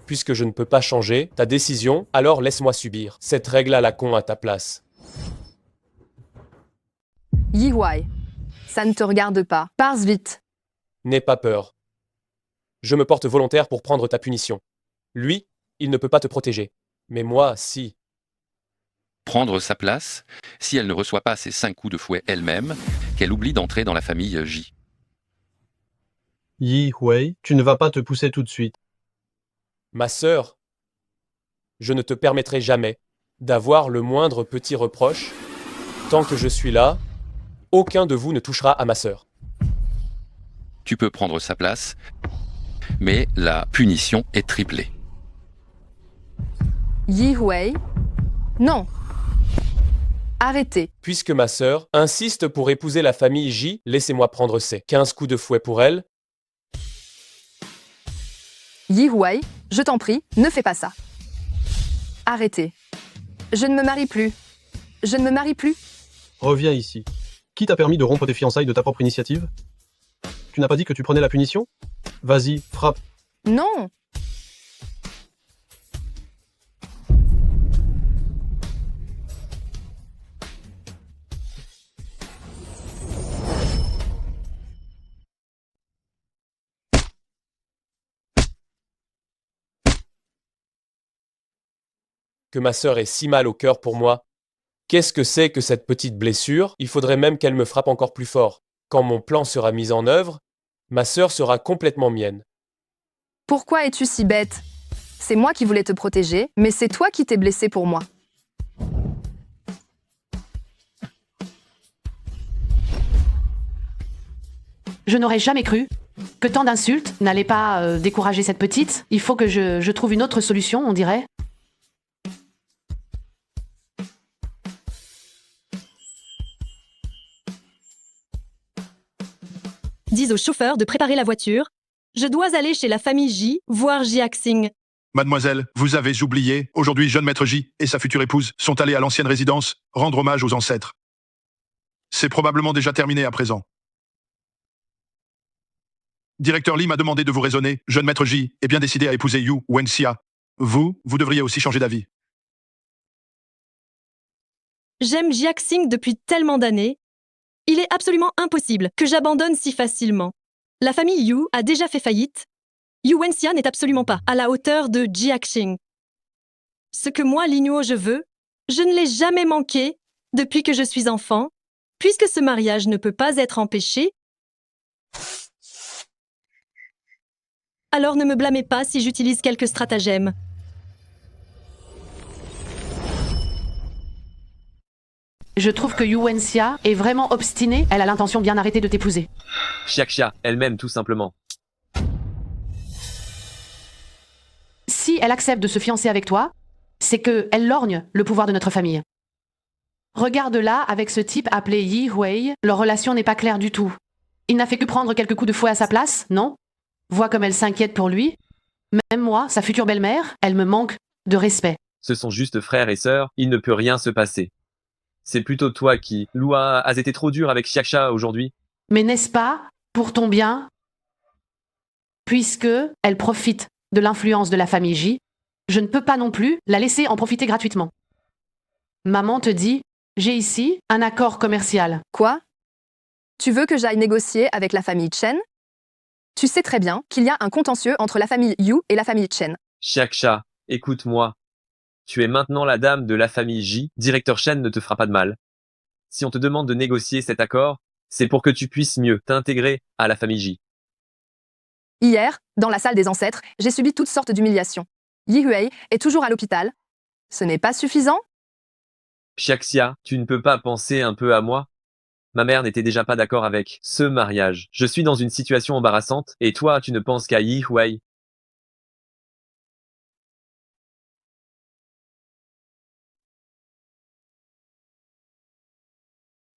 Puisque je ne peux pas changer ta décision, alors laisse-moi subir cette règle à la con à ta place. Yi Huai, ça ne te regarde pas. Pars vite. N'aie pas peur. Je me porte volontaire pour prendre ta punition. Lui, il ne peut pas te protéger. Mais moi, si. prendre sa place si elle ne reçoit pas ses 5 coups de fouet elle-même, qu'elle oublie d'entrer dans la famille J. Yi Hui, tu ne vas pas te pousser tout de suite. Ma sœur, je ne te permettrai jamais d'avoir le moindre petit reproche. Tant que je suis là, aucun de vous ne touchera à ma sœur. Tu peux prendre sa place, mais la punition est triplée. Yi Hui, non. Arrêtez. Puisque ma sœur insiste pour épouser la famille J, laissez-moi prendre ces 15 coups de fouet pour elle. Yi Hui, je t'en prie, ne fais pas ça. Arrêtez. Je ne me marie plus. Je ne me marie plus. Reviens ici. Qui t'a permis de rompre tes fiançailles de ta propre initiative? Tu n'as pas dit que tu prenais la punition? Vas-y, frappe. Non. Que ma sœur ait si mal au cœur pour moi. Qu'est-ce que c'est que cette petite blessure? Il faudrait même qu'elle me frappe encore plus fort. Quand mon plan sera mis en œuvre, ma sœur sera complètement mienne. Pourquoi es-tu si bête? C'est moi qui voulais te protéger, mais c'est toi qui t'es blessé pour moi. Je n'aurais jamais cru que tant d'insultes n'allaient pas décourager cette petite. Il faut que je trouve une autre solution, on dirait. Dis au chauffeur de préparer la voiture. Je dois aller chez la famille J, voir Jiaxing. Mademoiselle, vous avez oublié, aujourd'hui jeune maître J et sa future épouse sont allés à l'ancienne résidence rendre hommage aux ancêtres. C'est probablement déjà terminé à présent. Directeur Lee m'a demandé de vous raisonner. Jeune maître J est bien décidé à épouser Yu Wenxia. Vous devriez aussi changer d'avis. J'aime Jiaxing depuis tellement d'années. Il est absolument impossible que j'abandonne si facilement. La famille Yu a déjà fait faillite. Yu Wenxia n'est absolument pas à la hauteur de Jiaxing. Ce que moi, Linuo, je veux, je ne l'ai jamais manqué depuis que je suis enfant, puisque ce mariage ne peut pas être empêché. Alors ne me blâmez pas si j'utilise quelques stratagèmes. Je trouve que Yu Wenxia est vraiment obstinée. Elle a l'intention bien arrêtée de t'épouser. Xiaxia, elle-même, tout simplement. Si elle accepte de se fiancer avec toi, c'est que elle lorgne le pouvoir de notre famille. Regarde-la avec ce type appelé Yi Hui. Leur relation n'est pas claire du tout. Il n'a fait que prendre quelques coups de fouet à sa place, non? Vois comme elle s'inquiète pour lui. Même moi, sa future belle-mère, elle me manque de respect. Ce sont juste frères et sœurs, il ne peut rien se passer. C'est plutôt toi qui, Lua, as été trop dur avec Xiaxia aujourd'hui. Mais n'est-ce pas pour ton bien? Puisque elle profite de l'influence de la famille J, je ne peux pas non plus la laisser en profiter gratuitement. Maman te dit, j'ai ici un accord commercial. Quoi? Tu veux que j'aille négocier avec la famille Chen? Tu sais très bien qu'il y a un contentieux entre la famille Yu et la famille Chen. Xiaxia, écoute-moi. Tu es maintenant la dame de la famille J, directeur Shen ne te fera pas de mal. Si on te demande de négocier cet accord, c'est pour que tu puisses mieux t'intégrer à la famille J. Hier, dans la salle des ancêtres, j'ai subi toutes sortes d'humiliations. Yi Hui est toujours à l'hôpital. Ce n'est pas suffisant? Xiaxia, tu ne peux pas penser un peu à moi? Ma mère n'était déjà pas d'accord avec ce mariage. Je suis dans une situation embarrassante, et toi, tu ne penses qu'à Yi Hui.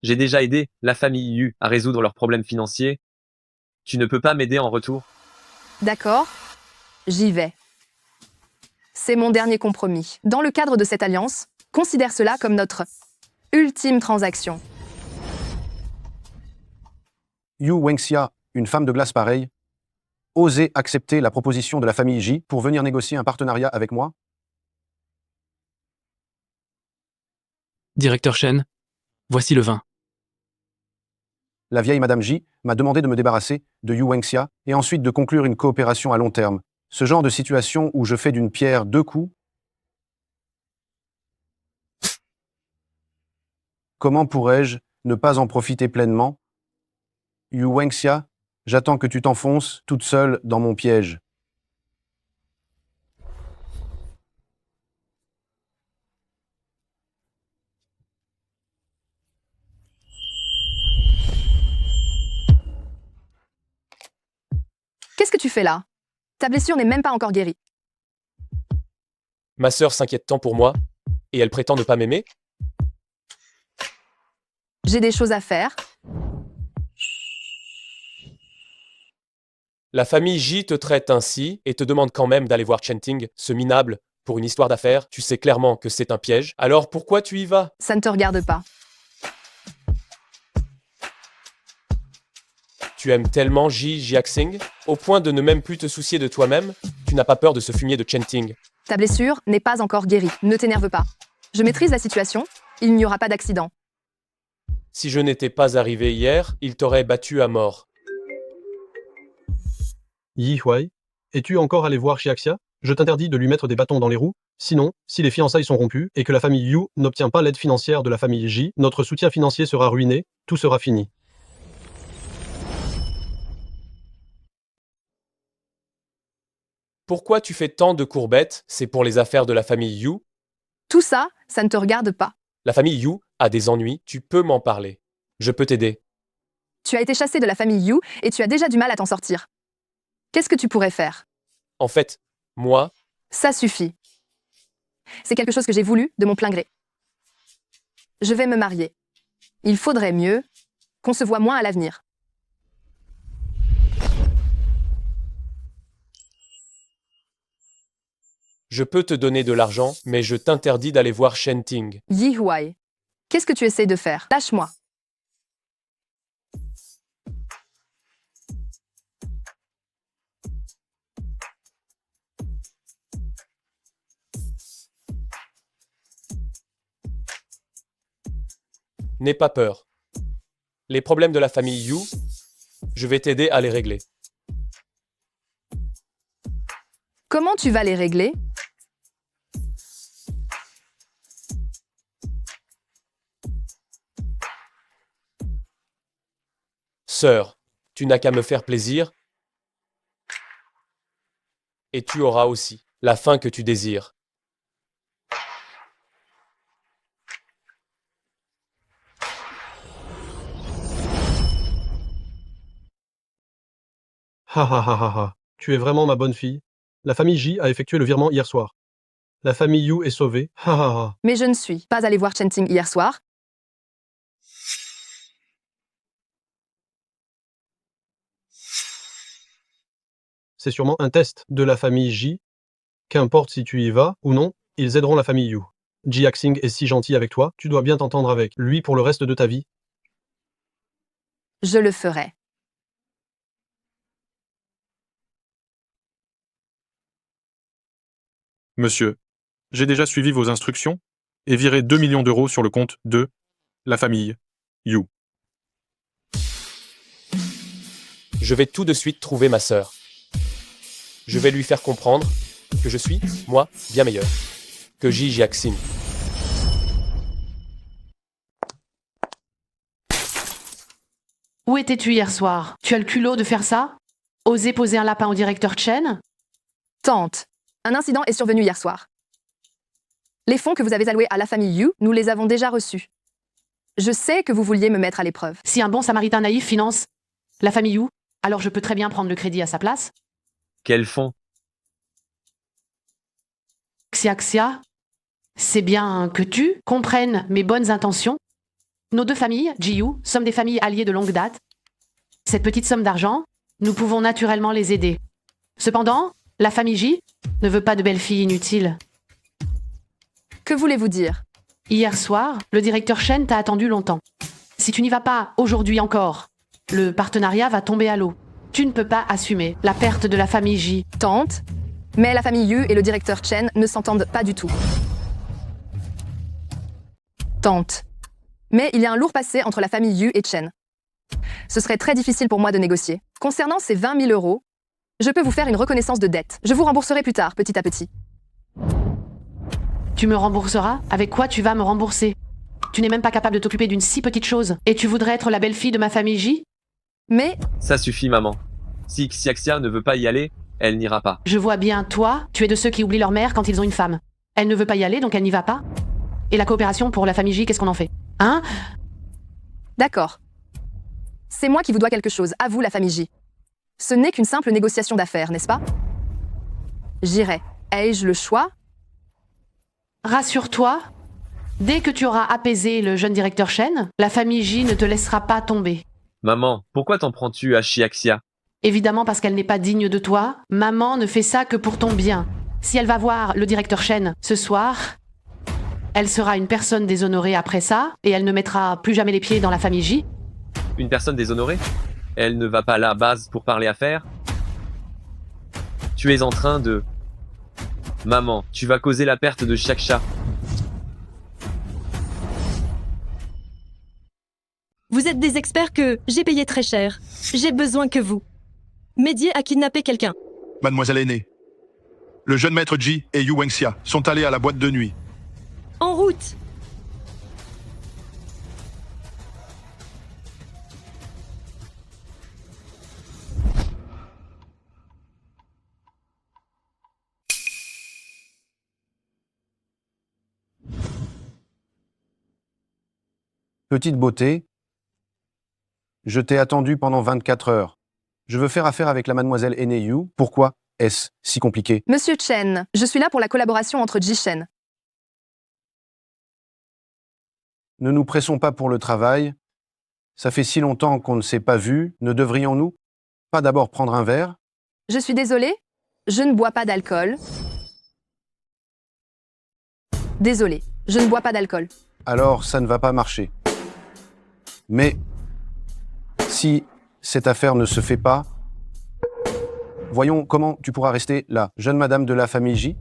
J'ai déjà aidé la famille Yu à résoudre leurs problèmes financiers. Tu ne peux pas m'aider en retour? D'accord, j'y vais. C'est mon dernier compromis. Dans le cadre de cette alliance, considère cela comme notre ultime transaction. Yu Wenxia, une femme de glace pareille, osez accepter la proposition de la famille J pour venir négocier un partenariat avec moi? Directeur Shen, voici le vin. La vieille Madame J m'a demandé de me débarrasser de Yu Wenxia et ensuite de conclure une coopération à long terme. Ce genre de situation où je fais d'une pierre deux coups. Comment pourrais-je ne pas en profiter pleinement? Yu Wenxia, j'attends que tu t'enfonces toute seule dans mon piège. Qu'est-ce que tu fais là? Ta blessure n'est même pas encore guérie. Ma sœur s'inquiète tant pour moi, et elle prétend ne pas m'aimer? J'ai des choses à faire. La famille J te traite ainsi et te demande quand même d'aller voir Chenting, ce minable, pour une histoire d'affaires. Tu sais clairement que c'est un piège. Alors pourquoi tu y vas? Ça ne te regarde pas. Tu aimes tellement Ji Jiaxing, au point de ne même plus te soucier de toi-même? Tu n'as pas peur de ce fumier de Chenting? Ta blessure n'est pas encore guérie. Ne t'énerve pas. Je maîtrise la situation. Il n'y aura pas d'accident. Si je n'étais pas arrivé hier, il t'aurait battu à mort. Yi Huai, es-tu encore allé voir Xiaxia? Je t'interdis de lui mettre des bâtons dans les roues. Sinon, si les fiançailles sont rompues et que la famille Yu n'obtient pas l'aide financière de la famille J, notre soutien financier sera ruiné, tout sera fini. Pourquoi tu fais tant de courbettes? C'est pour les affaires de la famille Yu? Tout ça, ça ne te regarde pas. La famille Yu a des ennuis, tu peux m'en parler. Je peux t'aider. Tu as été chassé de la famille Yu et tu as déjà du mal à t'en sortir. Qu'est-ce que tu pourrais faire? En fait, moi... Ça suffit. C'est quelque chose que j'ai voulu de mon plein gré. Je vais me marier. Il faudrait mieux qu'on se voit moins à l'avenir. Je peux te donner de l'argent, mais je t'interdis d'aller voir Chenting. Yi Huai, qu'est-ce que tu essaies de faire? Lâche-moi. N'aie pas peur. Les problèmes de la famille Yu, je vais t'aider à les régler. Comment tu vas les régler? Sœur, tu n'as qu'à me faire plaisir, et tu auras aussi la fin que tu désires. Ha ha ha ha ha. Tu es vraiment ma bonne fille. La famille J a effectué le virement hier soir. La famille Yu est sauvée. Ha ha ha. Mais je ne suis pas allé voir Chenting hier soir. C'est sûrement un test de la famille J. Qu'importe si tu y vas ou non, ils aideront la famille Yu. Jiaxing est si gentil avec toi, tu dois bien t'entendre avec lui pour le reste de ta vie. Je le ferai. Monsieur, j'ai déjà suivi vos instructions et viré 2 millions d'euros sur le compte de la famille Yu. Je vais tout de suite trouver ma sœur. Je vais lui faire comprendre que je suis, moi, bien meilleur que Ji Jiaxing. Où étais-tu hier soir? Tu as le culot de faire ça? Oser poser un lapin au directeur Chen? Tante, un incident est survenu hier soir. Les fonds que vous avez alloués à la famille Yu, nous les avons déjà reçus. Je sais que vous vouliez me mettre à l'épreuve. Si un bon samaritain naïf finance la famille Yu, alors je peux très bien prendre le crédit à sa place. Quels fonds? Xiaxia, c'est bien que tu comprennes mes bonnes intentions. Nos deux familles, Jiyu, sommes des familles alliées de longue date. Cette petite somme d'argent, nous pouvons naturellement les aider. Cependant, la famille J ne veut pas de belles filles inutiles. Que voulez-vous dire? Hier soir, le directeur Shen t'a attendu longtemps. Si tu n'y vas pas aujourd'hui encore, le partenariat va tomber à l'eau. Tu ne peux pas assumer la perte de la famille J. Tante, mais la famille Yu et le directeur Chen ne s'entendent pas du tout. Tante, mais il y a un lourd passé entre la famille Yu et Chen. Ce serait très difficile pour moi de négocier. Concernant ces 20 000 euros, je peux vous faire une reconnaissance de dette. Je vous rembourserai plus tard, petit à petit. Tu me rembourseras? Avec quoi tu vas me rembourser? Tu n'es même pas capable de t'occuper d'une si petite chose. Et tu voudrais être la belle-fille de ma famille J? Mais Ça suffit, maman. Si Xiaxia ne veut pas y aller, elle n'ira pas. Je vois bien, toi, tu es de ceux qui oublient leur mère quand ils ont une femme. Elle ne veut pas y aller, donc elle n'y va pas. Et la coopération pour la famille J, qu'est-ce qu'on en fait? Hein? d'accord. C'est moi qui vous dois quelque chose, à vous la famille J. Ce n'est qu'une simple négociation d'affaires, n'est-ce pas? J'irai. Ai-je le choix? Rassure-toi, dès que tu auras apaisé le jeune directeur Shen, la famille J ne te laissera pas tomber. Maman, pourquoi t'en prends-tu à Xiaxia? Évidemment parce qu'elle n'est pas digne de toi, maman ne fait ça que pour ton bien. Si elle va voir le directeur Shen ce soir, elle sera une personne déshonorée après ça, et elle ne mettra plus jamais les pieds dans la famille J. Une personne déshonorée? Elle ne va pas à la base pour parler affaires? Tu es en train de... Maman, tu vas causer la perte de Xiaxia. Vous êtes des experts que j'ai payé très cher. J'ai besoin que vous m'aidiez à kidnapper quelqu'un. Mademoiselle aînée, le jeune maître Ji et Yu Wenxia sont allés à la boîte de nuit. En route! Petite beauté, je t'ai attendu pendant 24 heures. Je veux faire affaire avec la mademoiselle aînée Yu. Pourquoi est-ce si compliqué? Monsieur Chen, je suis là pour la collaboration entre Ji Shen. Ne nous pressons pas pour le travail. Ça fait si longtemps qu'on ne s'est pas vu. Ne devrions-nous pas d'abord prendre un verre? Je suis désolée, je ne bois pas d'alcool. Désolée, je ne bois pas d'alcool. Alors ça ne va pas marcher. Mais si cette affaire ne se fait pas, voyons comment tu pourras rester la jeune madame de la famille J.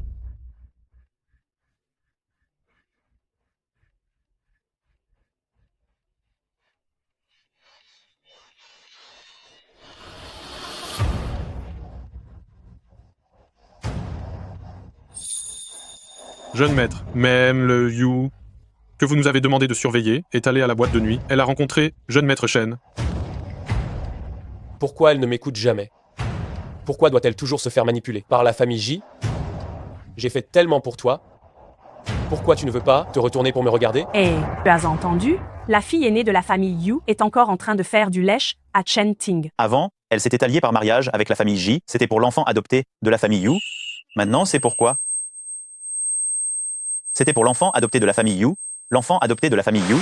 Jeune maître, même le Yu, que vous nous avez demandé de surveiller, est allé à la boîte de nuit. Elle a rencontré jeune maître Shen. Pourquoi elle ne m'écoute jamais? Pourquoi doit-elle toujours se faire manipuler par la famille J? J'ai fait tellement pour toi. Pourquoi tu ne veux pas te retourner pour me regarder? Et, tu as entendu? La fille aînée de la famille Yu est encore en train de faire du lèche à Chen Ting. Avant, elle s'était alliée par mariage avec la famille J, c'était pour l'enfant adopté de la famille Yu. Maintenant, c'est pourquoi? C'était pour l'enfant adopté de la famille Yu. L'enfant adopté de la famille Yu.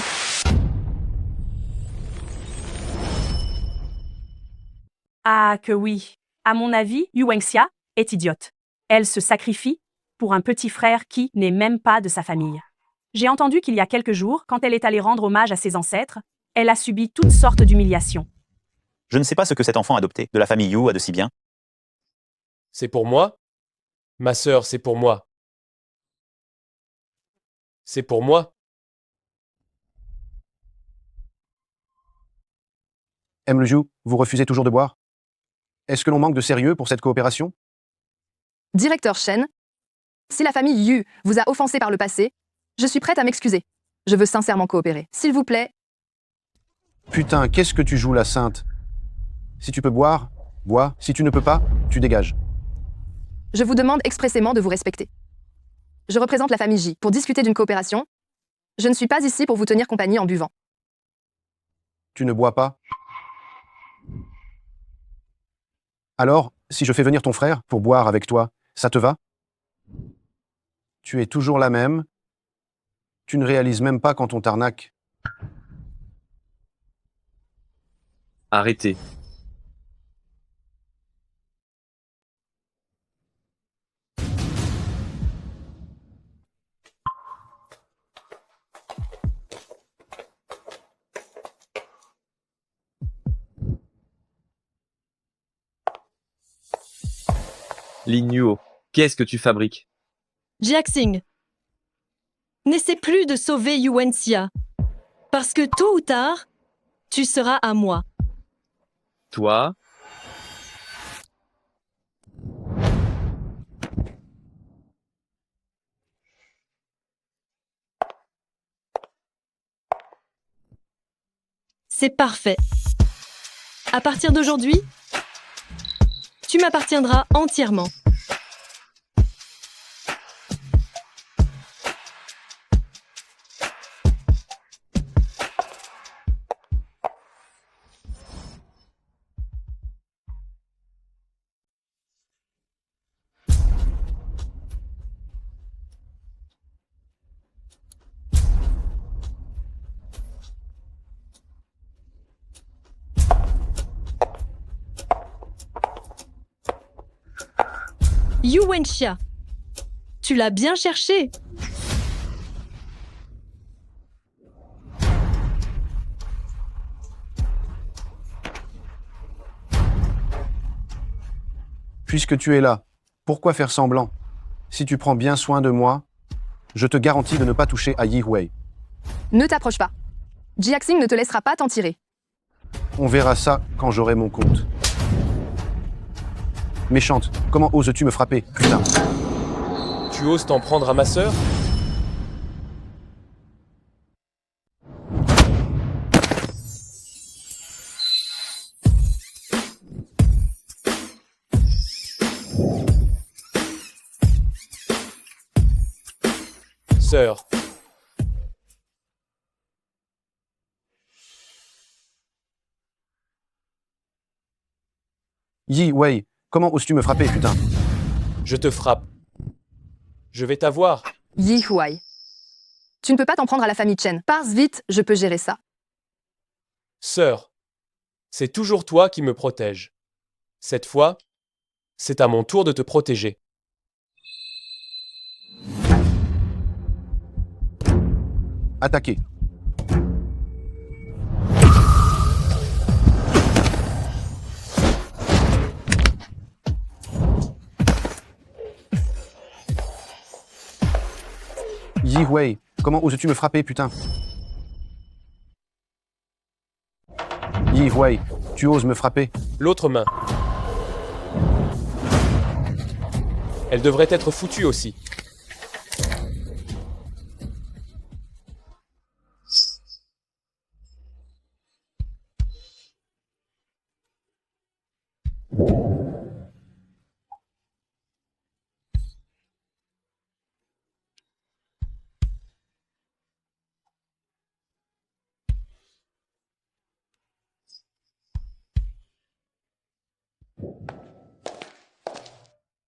Ah que oui. À mon avis, Yu Wenxia est idiote. Elle se sacrifie pour un petit frère qui n'est même pas de sa famille. J'ai entendu qu'il y a quelques jours, quand elle est allée rendre hommage à ses ancêtres, elle a subi toutes sortes d'humiliations. Je ne sais pas ce que cet enfant adopté de la famille Yu a de si bien. C'est pour moi? Ma sœur, c'est pour moi. C'est pour moi. M. Le Ju, vous refusez toujours de boire? Est-ce que l'on manque de sérieux pour cette coopération? Directeur Shen, si la famille Yu vous a offensé par le passé, je suis prête à m'excuser. Je veux sincèrement coopérer. S'il vous plaît. Putain, qu'est-ce que tu joues la sainte? Si tu peux boire, bois. Si tu ne peux pas, tu dégages. Je vous demande expressément de vous respecter. Je représente la famille J pour discuter d'une coopération. Je ne suis pas ici pour vous tenir compagnie en buvant. Tu ne bois pas? Alors, si je fais venir ton frère pour boire avec toi, ça te va? Tu es toujours la même. Tu ne réalises même pas quand on t'arnaque. Arrêtez. Lin Yuo, qu'est-ce que tu fabriques? Jiaxing, n'essaie plus de sauver Yu Wenxia. Parce que tôt ou tard, tu seras à moi. Toi? C'est parfait. À partir d'aujourd'hui, tu m'appartiendras entièrement. Yu Wenxia, tu l'as bien cherché. Puisque tu es là, pourquoi faire semblant? Si tu prends bien soin de moi, je te garantis de ne pas toucher à Yi Wei. Ne t'approche pas. Jiaxing ne te laissera pas t'en tirer. On verra ça quand j'aurai mon compte. Méchante, comment oses-tu me frapper, putain? Tu oses t'en prendre à ma sœur? Sœur. Yi Wei, comment oses-tu me frapper, putain? Je te frappe. Je vais t'avoir. Yi Huai. Tu ne peux pas t'en prendre à la famille Chen. Pars vite, je peux gérer ça. Sœur. C'est toujours toi qui me protèges. Cette fois, c'est à mon tour de te protéger. Attaquez. Yi Wei, comment oses-tu me frapper, putain? Yi Wei, tu oses me frapper? L'autre main. Elle devrait être foutue aussi.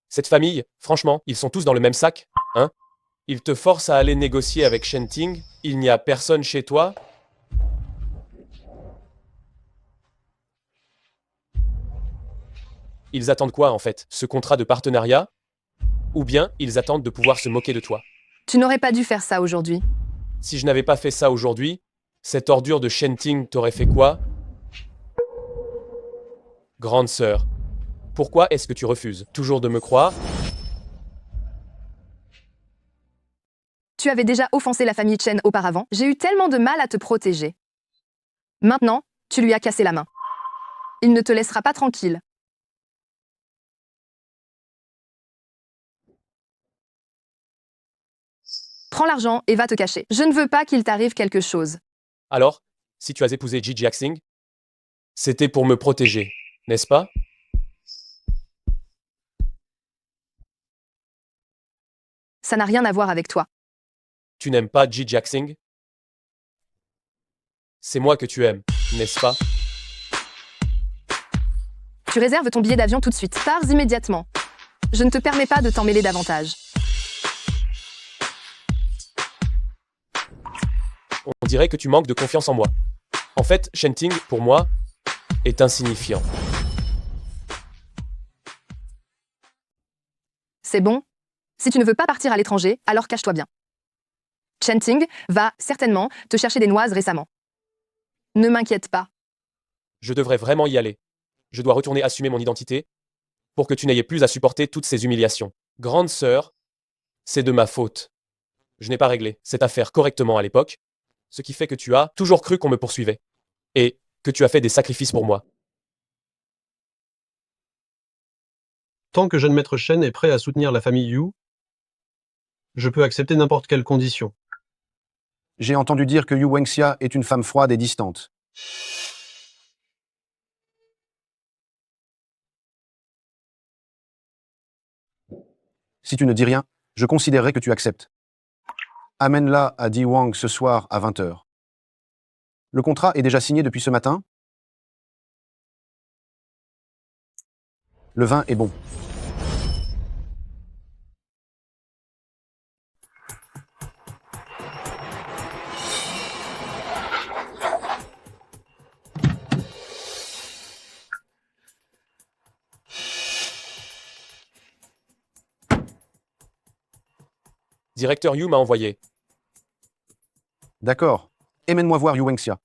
Cette famille, franchement, ils sont tous dans le même sac, hein? Ils te forcent à aller négocier avec Shenting, il n'y a personne chez toi. Ils attendent quoi en fait? Ce contrat de partenariat? Ou bien ils attendent de pouvoir se moquer de toi? Tu n'aurais pas dû faire ça aujourd'hui. Si je n'avais pas fait ça aujourd'hui, cette ordure de Shenting t'aurait fait quoi? Grande sœur. Pourquoi est-ce que tu refuses toujours de me croire? Tu avais déjà offensé la famille Chen auparavant. J'ai eu tellement de mal à te protéger. Maintenant, tu lui as cassé la main. Il ne te laissera pas tranquille. Prends l'argent et va te cacher. Je ne veux pas qu'il t'arrive quelque chose. Alors, si tu as épousé Ji Jiaxing, c'était pour me protéger, n'est-ce pas? Ça n'a rien à voir avec toi. Tu n'aimes pas Ji Jiaxing? C'est moi que tu aimes, n'est-ce pas? Tu réserves ton billet d'avion tout de suite. Pars immédiatement. Je ne te permets pas de t'en mêler davantage. On dirait que tu manques de confiance en moi. En fait, Shenting, pour moi, est insignifiant. C'est bon? Si tu ne veux pas partir à l'étranger, alors cache-toi bien. Shenting va certainement te chercher des noises récemment. Ne m'inquiète pas. Je devrais vraiment y aller. Je dois retourner assumer mon identité pour que tu n'aies plus à supporter toutes ces humiliations. Grande sœur, c'est de ma faute. Je n'ai pas réglé cette affaire correctement à l'époque, ce qui fait que tu as toujours cru qu'on me poursuivait et que tu as fait des sacrifices pour moi. Tant que jeune maître Shen est prêt à soutenir la famille Yu, je peux accepter n'importe quelle condition. J'ai entendu dire que Yu Wenxia est une femme froide et distante. Si tu ne dis rien, je considérerai que tu acceptes. Amène-la à Di Wang ce soir à 20h. Le contrat est déjà signé depuis ce matin? Le vin est bon. Directeur Yu m'a envoyé. D'accord. Emmène-moi voir Yu Wenxia.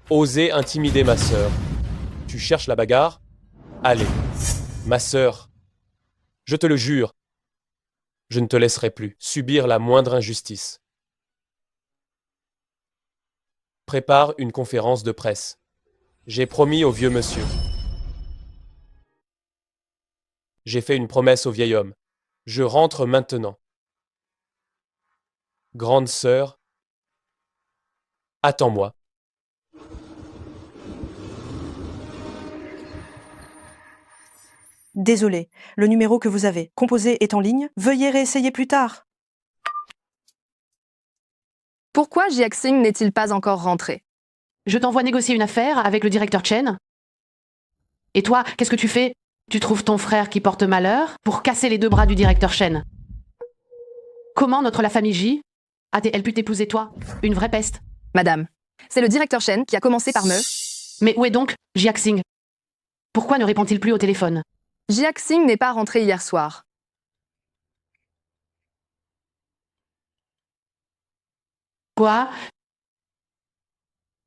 Oser intimider ma sœur. Tu cherches la bagarre? Allez. Ma sœur. Je te le jure. Je ne te laisserai plus subir la moindre injustice. Prépare une conférence de presse. J'ai promis au vieux monsieur. J'ai fait une promesse au vieil homme. Je rentre maintenant. Grande sœur, attends-moi. Désolé, le numéro que vous avez composé est en ligne. Veuillez réessayer plus tard. Pourquoi Jiaxing n'est-il pas encore rentré? Je t'envoie négocier une affaire avec le directeur Chen. Et toi, qu'est-ce que tu fais? Tu trouves ton frère qui porte malheur pour casser les deux bras du directeur Chen. Comment la famille J a-t-elle pu t'épouser toi? Une vraie peste. Madame, c'est le directeur Chen qui a commencé par me... Mais où est donc Jiaxing? Pourquoi ne répond-il plus au téléphone? Jiaxing n'est pas rentré hier soir. Quoi?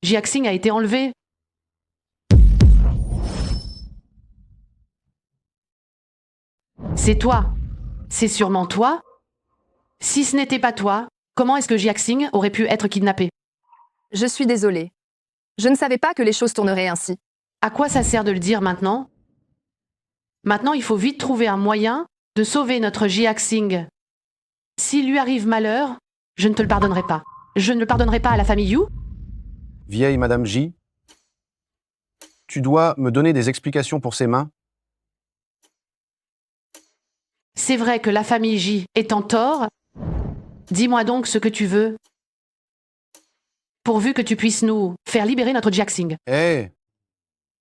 Jiaxing a été enlevé? C'est toi. C'est sûrement toi? Si ce n'était pas toi, comment est-ce que Jiaxing aurait pu être kidnappé? Je suis désolée. Je ne savais pas que les choses tourneraient ainsi. À quoi ça sert de le dire maintenant? Maintenant, il faut vite trouver un moyen de sauver notre Jiaxing. S'il lui arrive malheur, je ne te le pardonnerai pas. Je ne le pardonnerai pas à la famille Yu. Vieille Madame J, tu dois me donner des explications pour ces mains. C'est vrai que la famille J est en tort. Dis-moi donc ce que tu veux, pourvu que tu puisses nous faire libérer notre Jiaxing. Hé,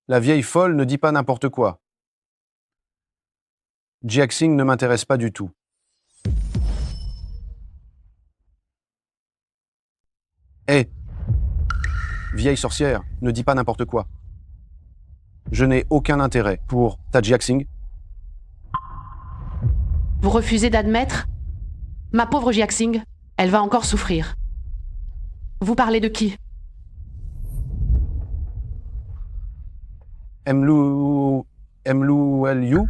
la vieille folle ne dit pas n'importe quoi. Jiaxing ne m'intéresse pas du tout. Hé, vieille sorcière, ne dis pas n'importe quoi. Je n'ai aucun intérêt pour ta Jiaxing. Vous refusez d'admettre? Ma pauvre Jiaxing, elle va encore souffrir. Vous parlez de qui? Emlu Yu?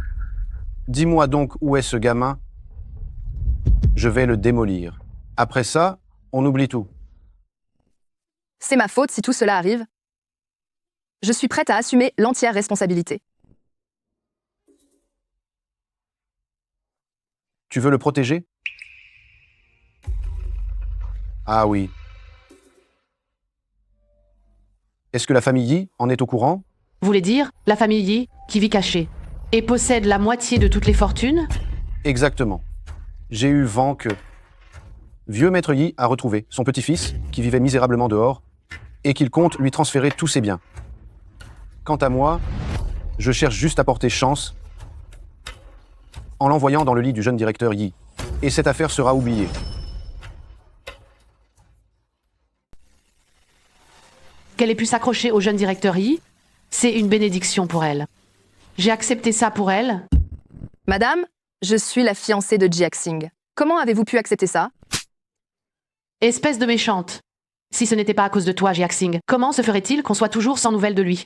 Dis-moi donc où est ce gamin? Je vais le démolir. Après ça, on oublie tout. C'est ma faute si tout cela arrive. Je suis prête à assumer l'entière responsabilité. Tu veux le protéger? Ah oui. Est-ce que la famille Yi en est au courant? Vous voulez dire la famille Yi qui vit cachée et possède la moitié de toutes les fortunes? Exactement. J'ai eu vent que vieux maître Yi a retrouvé son petit-fils qui vivait misérablement dehors et qu'il compte lui transférer tous ses biens. Quant à moi, je cherche juste à porter chance en l'envoyant dans le lit du jeune directeur Yi. Et cette affaire sera oubliée. Qu'elle ait pu s'accrocher au jeune directeur Yi, c'est une bénédiction pour elle. J'ai accepté ça pour elle. Madame, je suis la fiancée de Jiaxing. Comment avez-vous pu accepter ça? Espèce de méchante. Si ce n'était pas à cause de toi, Jiaxing, comment se ferait-il qu'on soit toujours sans nouvelles de lui?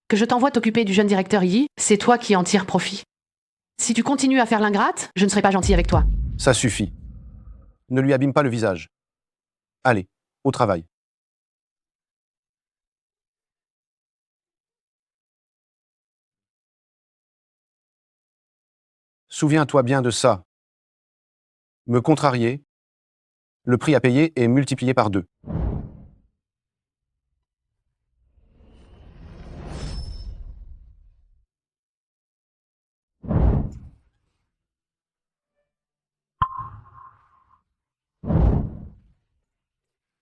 Que je t'envoie t'occuper du jeune directeur Yi, c'est toi qui en tires profit. Si tu continues à faire l'ingrate, je ne serai pas gentil avec toi. Ça suffit. Ne lui abîme pas le visage. Allez, au travail. Souviens-toi bien de ça. Me contrarier, le prix à payer est multiplié par 2.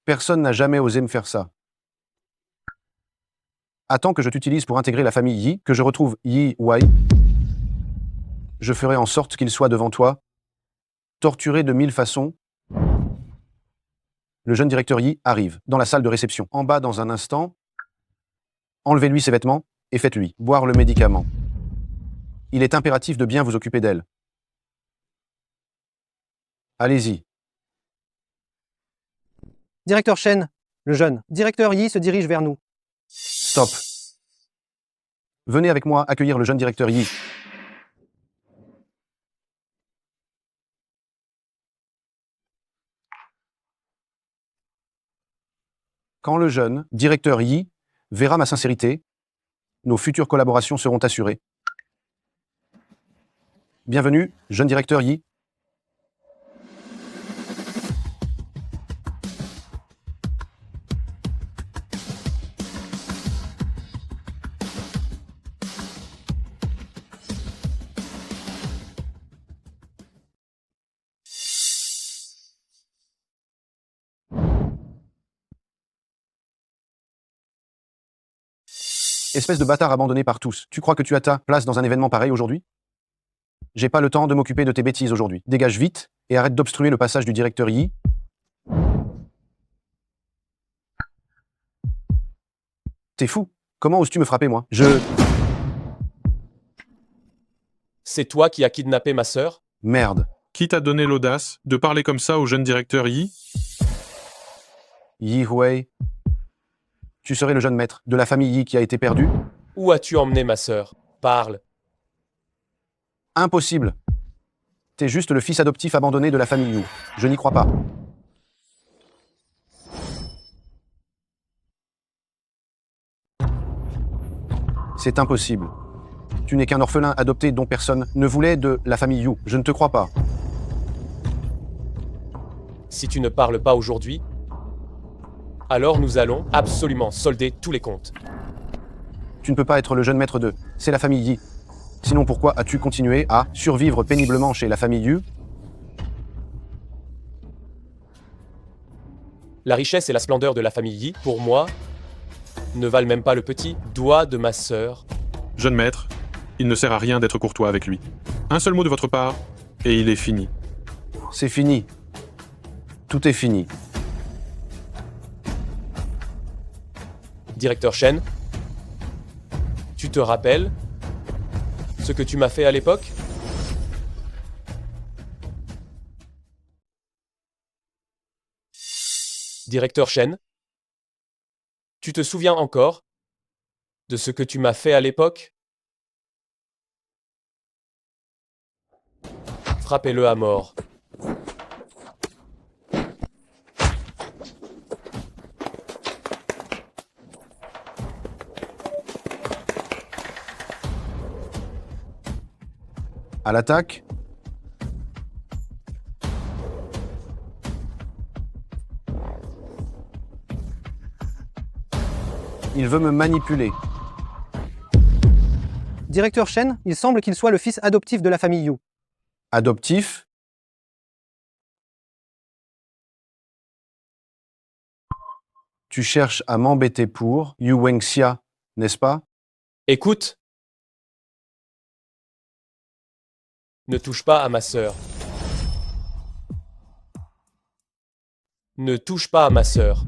Personne n'a jamais osé me faire ça. Attends que je t'utilise pour intégrer la famille Yi, que je retrouve Yi Wei. Je ferai en sorte qu'il soit devant toi, torturé de 1000 façons. Le jeune directeur Yi arrive, dans la salle de réception. En bas dans un instant, enlevez-lui ses vêtements et faites-lui boire le médicament. Il est impératif de bien vous occuper d'elle. Allez-y. Directeur Shen, le jeune. Directeur Yi se dirige vers nous. Stop. Venez avec moi accueillir le jeune directeur Yi. Quand le jeune directeur Yi verra ma sincérité, nos futures collaborations seront assurées. Bienvenue, jeune directeur Yi. Espèce de bâtard abandonné par tous, tu crois que tu as ta place dans un événement pareil aujourd'hui? J'ai pas le temps de m'occuper de tes bêtises aujourd'hui. Dégage vite et arrête d'obstruer le passage du directeur Yi. T'es fou? Comment oses-tu me frapper, moi? C'est toi qui as kidnappé ma sœur? Merde. Qui t'a donné l'audace de parler comme ça au jeune directeur Yi? Yi Wei. Tu serais le jeune maître de la famille Yi qui a été perdu? Où as-tu emmené ma sœur? Parle. Impossible. T'es juste le fils adoptif abandonné de la famille Yu. Je n'y crois pas. C'est impossible. Tu n'es qu'un orphelin adopté dont personne ne voulait de la famille Yu. Je ne te crois pas. Si tu ne parles pas aujourd'hui, alors nous allons absolument solder tous les comptes. Tu ne peux pas être le jeune maître d'eux. C'est la famille Yi. Sinon pourquoi as-tu continué à survivre péniblement chez la famille Yu? La richesse et la splendeur de la famille Yi, pour moi, ne valent même pas le petit doigt de ma sœur. Jeune maître, il ne sert à rien d'être courtois avec lui. Un seul mot de votre part, et il est fini. C'est fini. Tout est fini. Directeur Shen, tu te rappelles ce que tu m'as fait à l'époque? Directeur Shen, tu te souviens encore de ce que tu m'as fait à l'époque? Frappez-le à mort. À l'attaque. Il veut me manipuler. Directeur Shen, il semble qu'il soit le fils adoptif de la famille Yu. Adoptif? Tu cherches à m'embêter pour Yu Wenxia, n'est-ce pas? Écoute. Ne touche pas à ma sœur. Ne touche pas à ma sœur.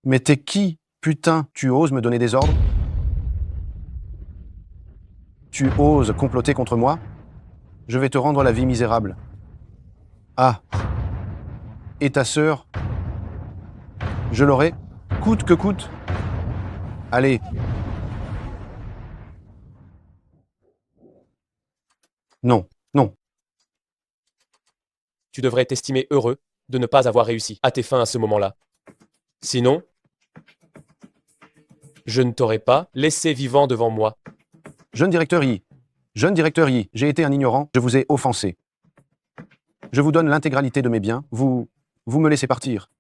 Mais t'es qui? Putain, tu oses me donner des ordres? Tu oses comploter contre moi? Je vais te rendre la vie misérable. Ah. Et ta sœur? Je l'aurai, coûte que coûte. Allez. Non, non. Tu devrais t'estimer heureux de ne pas avoir réussi à tes fins à ce moment-là. Sinon, je ne t'aurais pas laissé vivant devant moi. Jeune directeur Yi. Jeune directeur Yi, j'ai été un ignorant, je vous ai offensé. Je vous donne l'intégralité de mes biens, vous me laissez partir.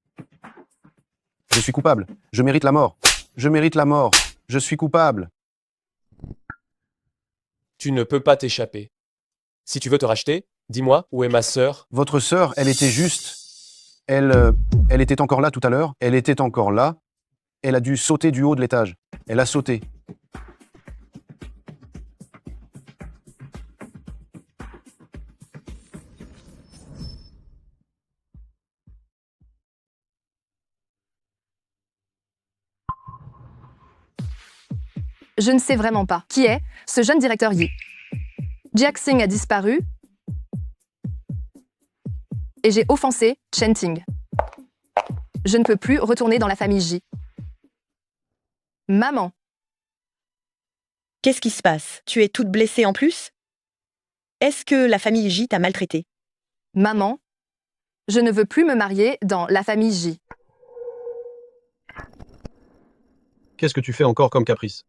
Je suis coupable, je mérite la mort. Je mérite la mort, je suis coupable. Tu ne peux pas t'échapper. Si tu veux te racheter, dis-moi, où est ma sœur? Votre sœur, elle était juste... Elle était encore là tout à l'heure, elle était encore là. Elle a dû sauter du haut de l'étage. Elle a sauté. Je ne sais vraiment pas qui est ce jeune directeur Yi. Jiaxing a disparu et j'ai offensé Chen Ting. Je ne peux plus retourner dans la famille Ji. Maman. Qu'est-ce qui se passe? Tu es toute blessée en plus? Est-ce que la famille J t'a maltraitée? Maman, je ne veux plus me marier dans la famille J. Qu'est-ce que tu fais encore comme caprice?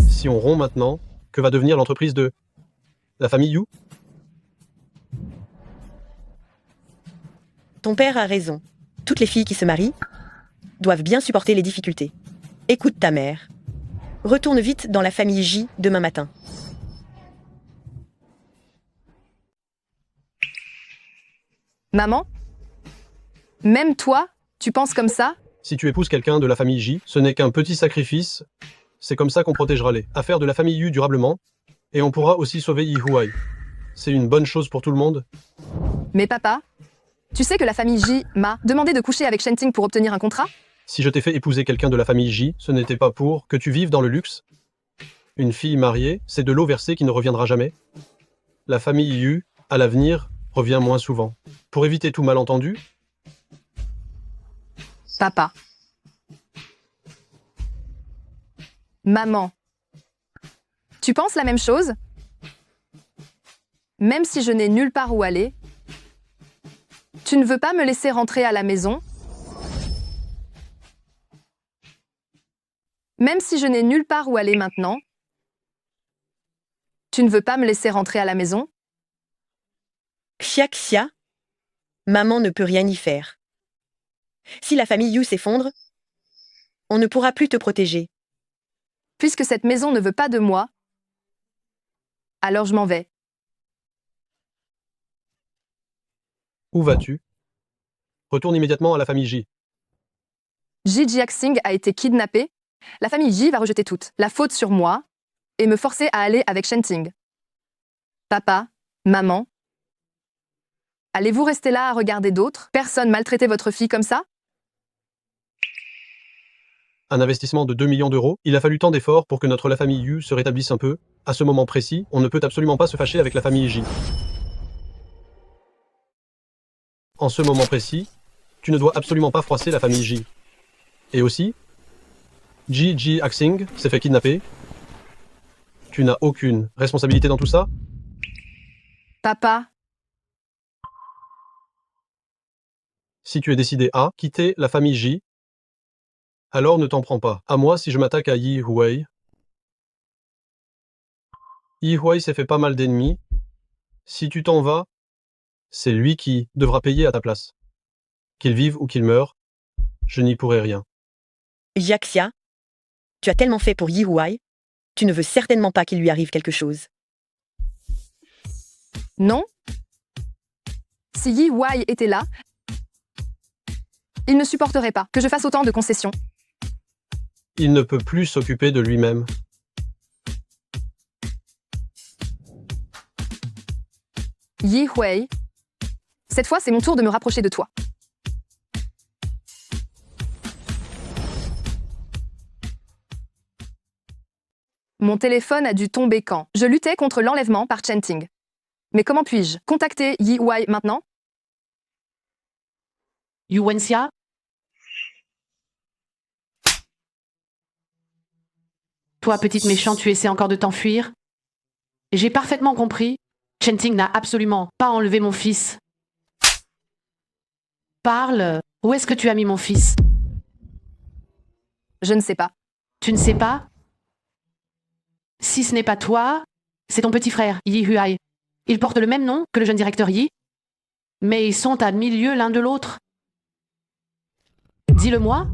Si on rompt maintenant, que va devenir l'entreprise de la famille Yu? Ton père a raison. Toutes les filles qui se marient doivent bien supporter les difficultés. Écoute ta mère. Retourne vite dans la famille J demain matin. Maman? Même toi, tu penses comme ça? Si tu épouses quelqu'un de la famille J, ce n'est qu'un petit sacrifice. C'est comme ça qu'on protégera les affaires de la famille Yu durablement. Et on pourra aussi sauver Yi Huai. C'est une bonne chose pour tout le monde. Mais papa, tu sais que la famille J m'a demandé de coucher avec Shen Ting pour obtenir un contrat? Si je t'ai fait épouser quelqu'un de la famille J, ce n'était pas pour que tu vives dans le luxe. Une fille mariée, c'est de l'eau versée qui ne reviendra jamais. La famille Yu, à l'avenir, revient moins souvent. Pour éviter tout malentendu, Papa. Maman. Tu penses la même chose? Même si je n'ai nulle part où aller, tu ne veux pas me laisser rentrer à la maison? Même si je n'ai nulle part où aller maintenant, tu ne veux pas me laisser rentrer à la maison? Xia, maman ne peut rien y faire. Si la famille Yu s'effondre, on ne pourra plus te protéger. Puisque cette maison ne veut pas de moi, alors je m'en vais. où vas-tu? Retourne immédiatement à la famille J. Ji Jiaxing a été kidnappé. La famille Ji va rejeter toute la faute sur moi et me forcer à aller avec Shen Ting. Papa, maman, allez-vous rester là à regarder d'autres personnes maltraiter votre fille comme ça? Un investissement de 2 millions d'euros, il a fallu tant d'efforts pour que la famille Yu se rétablisse un peu. À ce moment précis, on ne peut absolument pas se fâcher avec la famille J. En ce moment précis, tu ne dois absolument pas froisser la famille J. Et aussi, Ji Jiaxing s'est fait kidnapper. Tu n'as aucune responsabilité dans tout ça? Papa, Si tu es décidé à quitter la famille J, alors ne t'en prends pas à moi si je m'attaque à Yi Huai. Yi Huai s'est fait pas mal d'ennemis. Si tu t'en vas, c'est lui qui devra payer à ta place. Qu'il vive ou qu'il meure, je n'y pourrai rien. Yaxia, tu as tellement fait pour Yi Huai, tu ne veux certainement pas qu'il lui arrive quelque chose. non? Si Yi Huai était là, il ne supporterait pas que je fasse autant de concessions. Il ne peut plus s'occuper de lui-même. Yi Huai, cette fois c'est mon tour de me rapprocher de toi. Mon téléphone a dû tomber quand je luttais contre l'enlèvement par Chen Ting. Mais comment puis-je contacter Yi Huai maintenant? Yu Wenxia? Toi, petite méchante, tu essaies encore de t'enfuir? J'ai parfaitement compris. Chenting n'a absolument pas enlevé mon fils. Parle. Où est-ce que tu as mis mon fils? Je ne sais pas. Tu ne sais pas? Si ce n'est pas toi, c'est ton petit frère, Yi Huai. Ils portent le même nom que le jeune directeur Yi, mais ils sont à 1000 lieues l'un de l'autre. Dis-le-moi.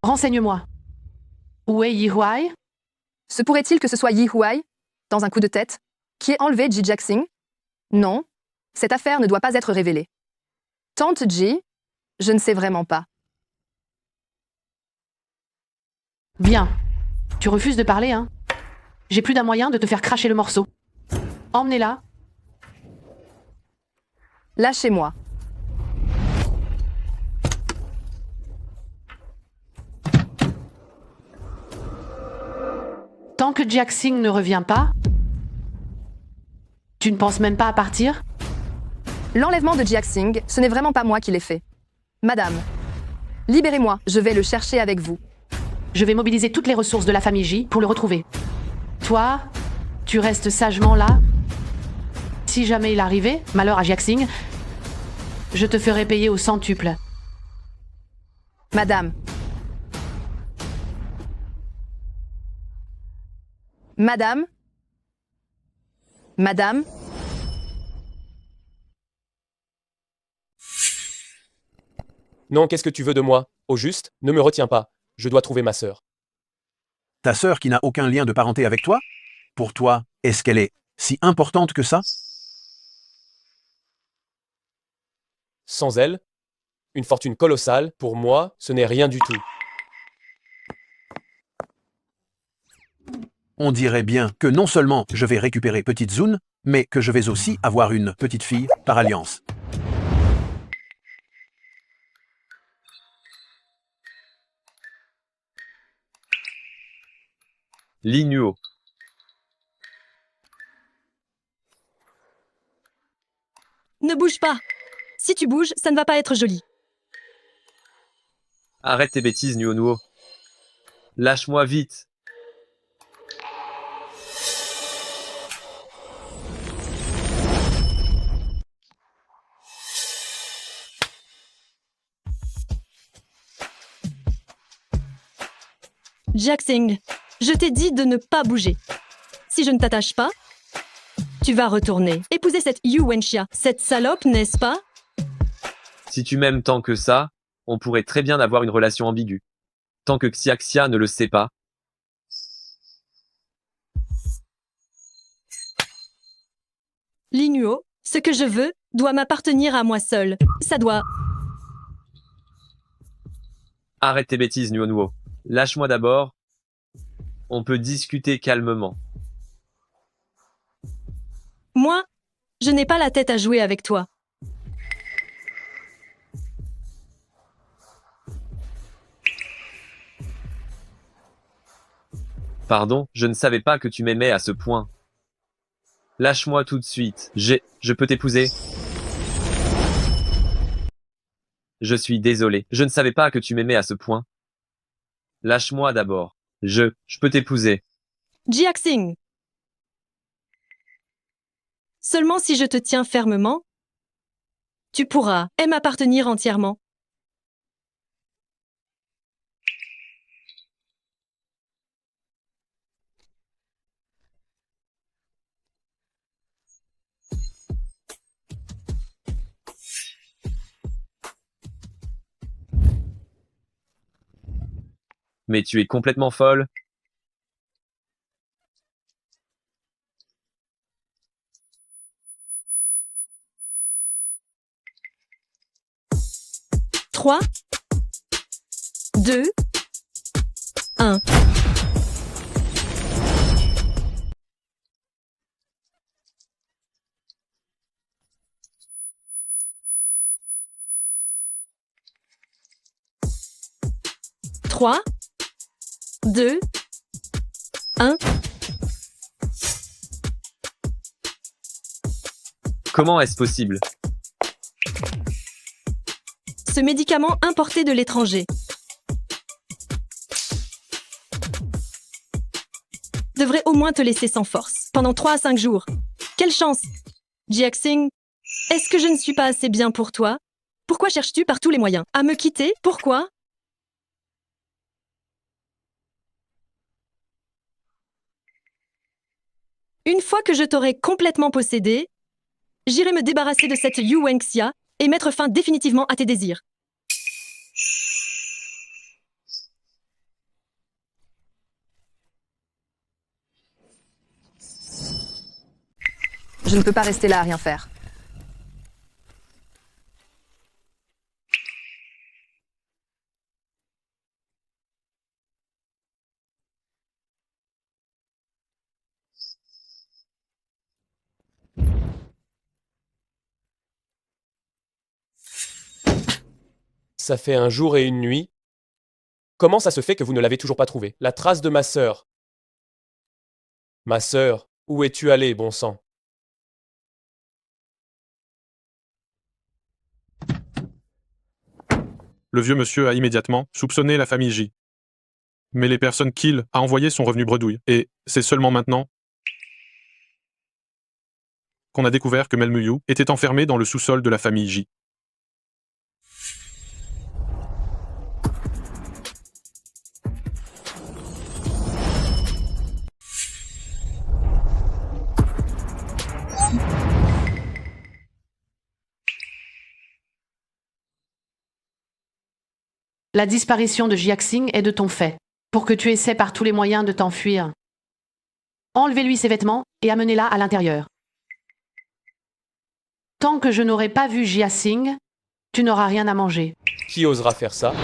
Renseigne-moi. Où est Yi Huai? Se pourrait-il que ce soit Yi Huai, dans un coup de tête, qui ait enlevé Ji Jiaxing? Non, cette affaire ne doit pas être révélée. Tante Ji, je ne sais vraiment pas. Bien. Tu refuses de parler, hein? J'ai plus d'un moyen de te faire cracher le morceau. Emmenez-la. Lâchez-moi. Tant que Jiaxing ne revient pas, tu ne penses même pas à partir? L'enlèvement de Jiaxing, ce n'est vraiment pas moi qui l'ai fait. Madame, libérez-moi, je vais le chercher avec vous. Je vais mobiliser toutes les ressources de la famille J pour le retrouver. Toi, tu restes sagement là. Si jamais il arrivait, malheur à Jiaxing, je te ferai payer au centuple. Madame. Madame. Madame. Non, qu'est-ce que tu veux de moi? Au juste, ne me retiens pas. Je dois trouver ma sœur. Ta sœur qui n'a aucun lien de parenté avec toi? Pour toi, est-ce qu'elle est si importante que ça? Sans elle, une fortune colossale, pour moi, ce n'est rien du tout. On dirait bien que non seulement je vais récupérer Petite Zun, mais que je vais aussi avoir une petite fille par alliance. Li Nuo. Ne bouge pas. Si tu bouges, ça ne va pas être joli. Arrête tes bêtises, Nuo Nuo. Lâche-moi vite. Jiaxing, je t'ai dit de ne pas bouger. Si je ne t'attache pas, tu vas retourner. Épouser cette Yu Wenxia, cette salope, n'est-ce pas? Si tu m'aimes tant que ça, on pourrait très bien avoir une relation ambiguë. Tant que Xiaxia ne le sait pas. Li Nuo, ce que je veux doit m'appartenir à moi seul. Ça doit... Arrête tes bêtises, Nuo Nuo. Lâche-moi d'abord. On peut discuter calmement. Moi, je n'ai pas la tête à jouer avec toi. Pardon, je ne savais pas que tu m'aimais à ce point. Lâche-moi tout de suite. Je peux t'épouser? Je suis désolé. Je ne savais pas que tu m'aimais à ce point. Lâche-moi d'abord. Je peux t'épouser. Jiaxing. Seulement si je te tiens fermement, tu pourras m'appartenir entièrement. Mais tu es complètement folle. Trois, 2, 1. Trois, 2, 1. Comment est-ce possible? Ce médicament importé de l'étranger devrait au moins te laisser sans force pendant 3 à 5 jours. Quelle chance! Jiaxing, est-ce que je ne suis pas assez bien pour toi? Pourquoi cherches-tu par tous les moyens à me quitter? Pourquoi? Une fois que je t'aurai complètement possédé, j'irai me débarrasser de cette Yu Wenxia et mettre fin définitivement à tes désirs. Je ne peux pas rester là à rien faire. Ça fait un jour et une nuit. Comment ça se fait que vous ne l'avez toujours pas trouvée? La trace de ma sœur. Ma sœur, où es-tu allée, bon sang? Le vieux monsieur a immédiatement soupçonné la famille J. Mais les personnes qu'il a envoyées sont revenues bredouilles. Et c'est seulement maintenant qu'on a découvert que Melmuyu était enfermé dans le sous-sol de la famille J. La disparition de Jiaxing est de ton fait, pour que tu essaies par tous les moyens de t'enfuir. Enlevez-lui ses vêtements et amenez-la à l'intérieur. Tant que je n'aurai pas vu Jiaxing, tu n'auras rien à manger. Qui osera faire ça?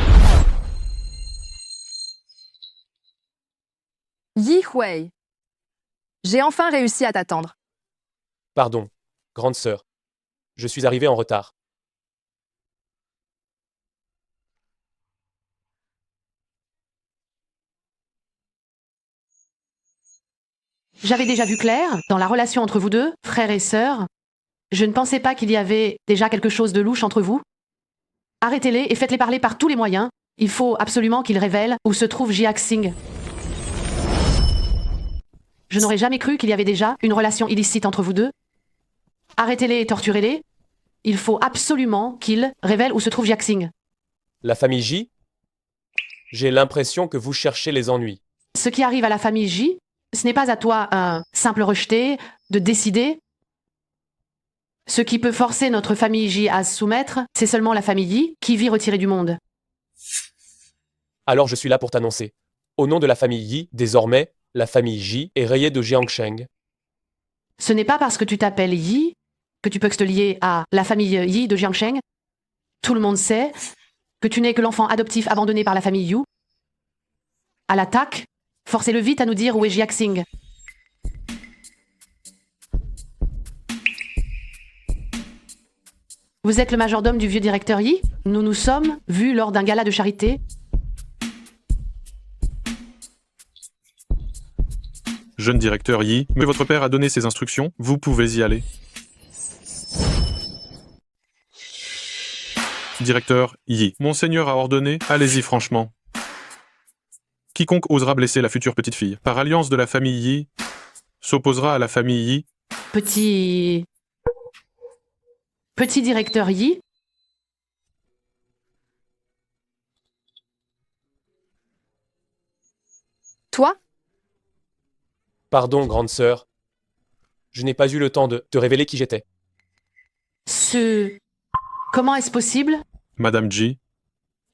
Yi Hui. J'ai enfin réussi à t'attendre. Pardon, grande sœur. Je suis arrivé en retard. J'avais déjà vu clair dans la relation entre vous deux, frère et sœur. Je ne pensais pas qu'il y avait déjà quelque chose de louche entre vous. Arrêtez-les et faites-les parler par tous les moyens. Il faut absolument qu'ils révèlent où se trouve Jiaxing. Je n'aurais jamais cru qu'il y avait déjà une relation illicite entre vous deux. Arrêtez-les et torturez-les. Il faut absolument qu'ils révèlent où se trouve Jiaxing. La famille J? J'ai l'impression que vous cherchez les ennuis. Ce qui arrive à la famille J, ce n'est pas à toi un simple rejeté de décider. Ce qui peut forcer notre famille J à se soumettre, c'est seulement la famille Yi qui vit retirée du monde. Alors je suis là pour t'annoncer. Au nom de la famille Yi, désormais, la famille J est rayée de Jiangsheng. Ce n'est pas parce que tu t'appelles Yi que tu peux te lier à la famille Yi de Jiangsheng. Tout le monde sait que tu n'es que l'enfant adoptif abandonné par la famille Yu. À l'attaque, forcez-le vite à nous dire où est Jiaxing. Vous êtes le majordome du vieux directeur Yi? Nous nous sommes vus lors d'un gala de charité. Jeune directeur Yi, mais votre père a donné ses instructions, vous pouvez y aller. Directeur Yi, Monseigneur a ordonné, allez-y franchement. Quiconque osera blesser la future petite fille, par alliance de la famille Yi, s'opposera à la famille Yi. Petit directeur Yi? Toi? Pardon, grande sœur. Je n'ai pas eu le temps de te révéler qui j'étais. Comment est-ce possible? Madame Ji,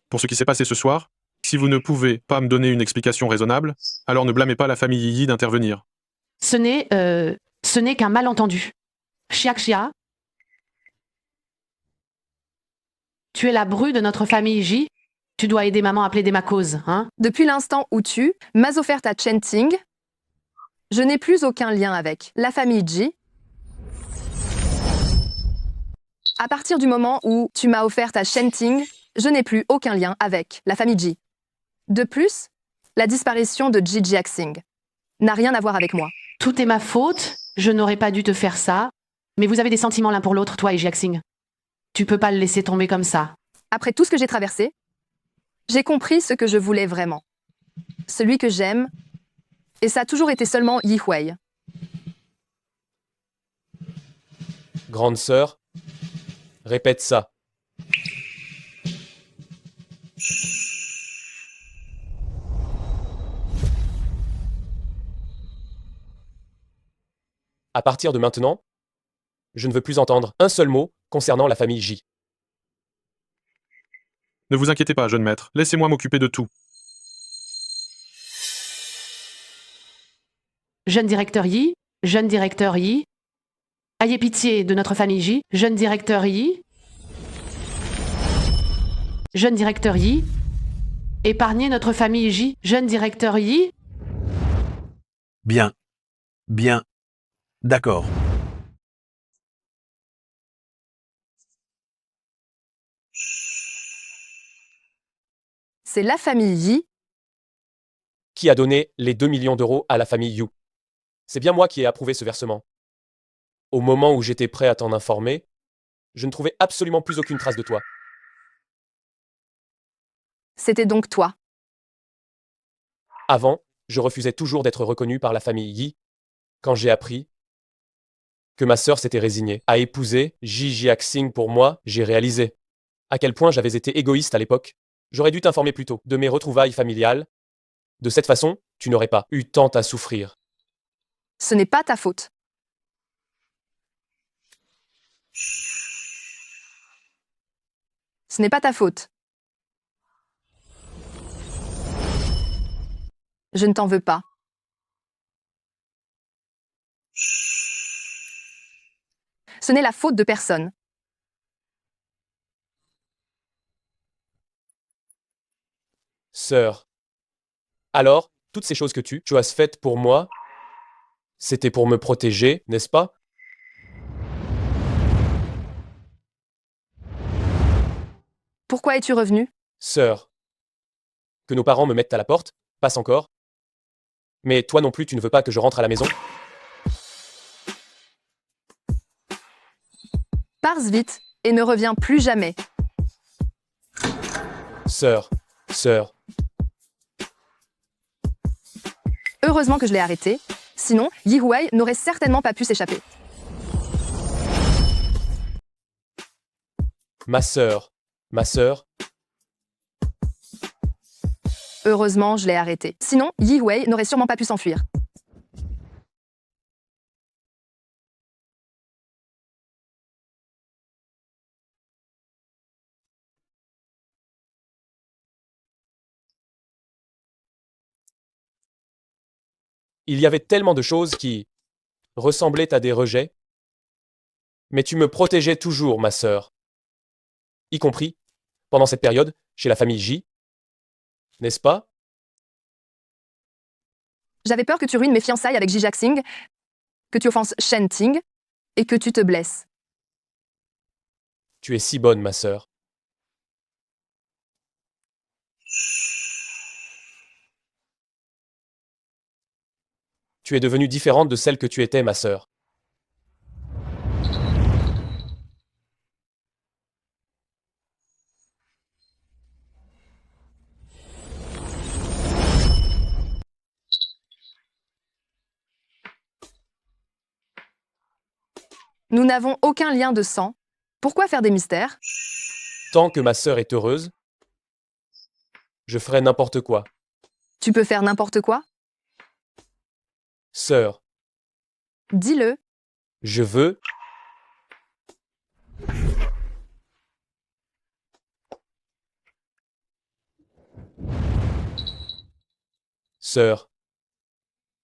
pour ce qui s'est passé ce soir, si vous ne pouvez pas me donner une explication raisonnable, alors ne blâmez pas la famille Yi d'intervenir. Ce n'est qu'un malentendu. Xiaxia, tu es la bru de notre famille Ji. Tu dois aider maman à plaider ma cause, hein? Depuis l'instant où tu m'as offert à Chen Ting, je n'ai plus aucun lien avec la famille Ji. À partir du moment où tu m'as offert à Shen Ting, je n'ai plus aucun lien avec la famille Ji. De plus, la disparition de Ji Jiaxing n'a rien à voir avec moi. Tout est ma faute, je n'aurais pas dû te faire ça, mais vous avez des sentiments l'un pour l'autre, toi et Jiaxing. Tu peux pas le laisser tomber comme ça. Après tout ce que j'ai traversé, j'ai compris ce que je voulais vraiment. Celui que j'aime, et ça a toujours été seulement Yi Hui. Grande sœur, répète ça. À partir de maintenant, je ne veux plus entendre un seul mot concernant la famille J. Ne vous inquiétez pas, jeune maître. Laissez-moi m'occuper de tout. Jeune directeur Yi, jeune directeur Yi. Ayez pitié de notre famille J, jeune directeur Yi. Jeune directeur Yi. Épargnez notre famille J, jeune directeur Yi. Bien. Bien. D'accord. C'est la famille Yi qui a donné les 2 millions d'euros à la famille Yu. C'est bien moi qui ai approuvé ce versement. Au moment où j'étais prêt à t'en informer, je ne trouvais absolument plus aucune trace de toi. C'était donc toi. Avant, je refusais toujours d'être reconnu par la famille Yi. Quand j'ai appris que ma sœur s'était résignée à épouser Ji Jiaxing pour moi, j'ai réalisé à quel point j'avais été égoïste à l'époque. J'aurais dû t'informer plus tôt de mes retrouvailles familiales. De cette façon, tu n'aurais pas eu tant à souffrir. Ce n'est pas ta faute. Ce n'est pas ta faute. Je ne t'en veux pas. Ce n'est la faute de personne. Sœur. Alors, toutes ces choses que tu as faites pour moi, c'était pour me protéger, n'est-ce pas? Pourquoi es-tu revenu? Sœur. Que nos parents me mettent à la porte, passe encore. Mais toi non plus, tu ne veux pas que je rentre à la maison? Pars vite et ne reviens plus jamais. Sœur. Sœur. Heureusement que je l'ai arrêté, sinon Yi Huai n'aurait certainement pas pu s'échapper. Ma sœur. Ma sœur. Heureusement, je l'ai arrêté. Sinon, Yi Huai n'aurait sûrement pas pu s'enfuir. Il y avait tellement de choses qui ressemblaient à des rejets. Mais tu me protégeais toujours, ma sœur. Y compris pendant cette période chez la famille J. N'est-ce pas? J'avais peur que tu ruines mes fiançailles avec Ji Jiaxing, que tu offenses Shen Ting et que tu te blesses. Tu es si bonne, ma sœur. Tu es devenue différente de celle que tu étais, ma sœur. Nous n'avons aucun lien de sang. Pourquoi faire des mystères? Tant que ma sœur est heureuse, je ferai n'importe quoi. Tu peux faire n'importe quoi? Sœur. Dis-le. Je veux. Sœur.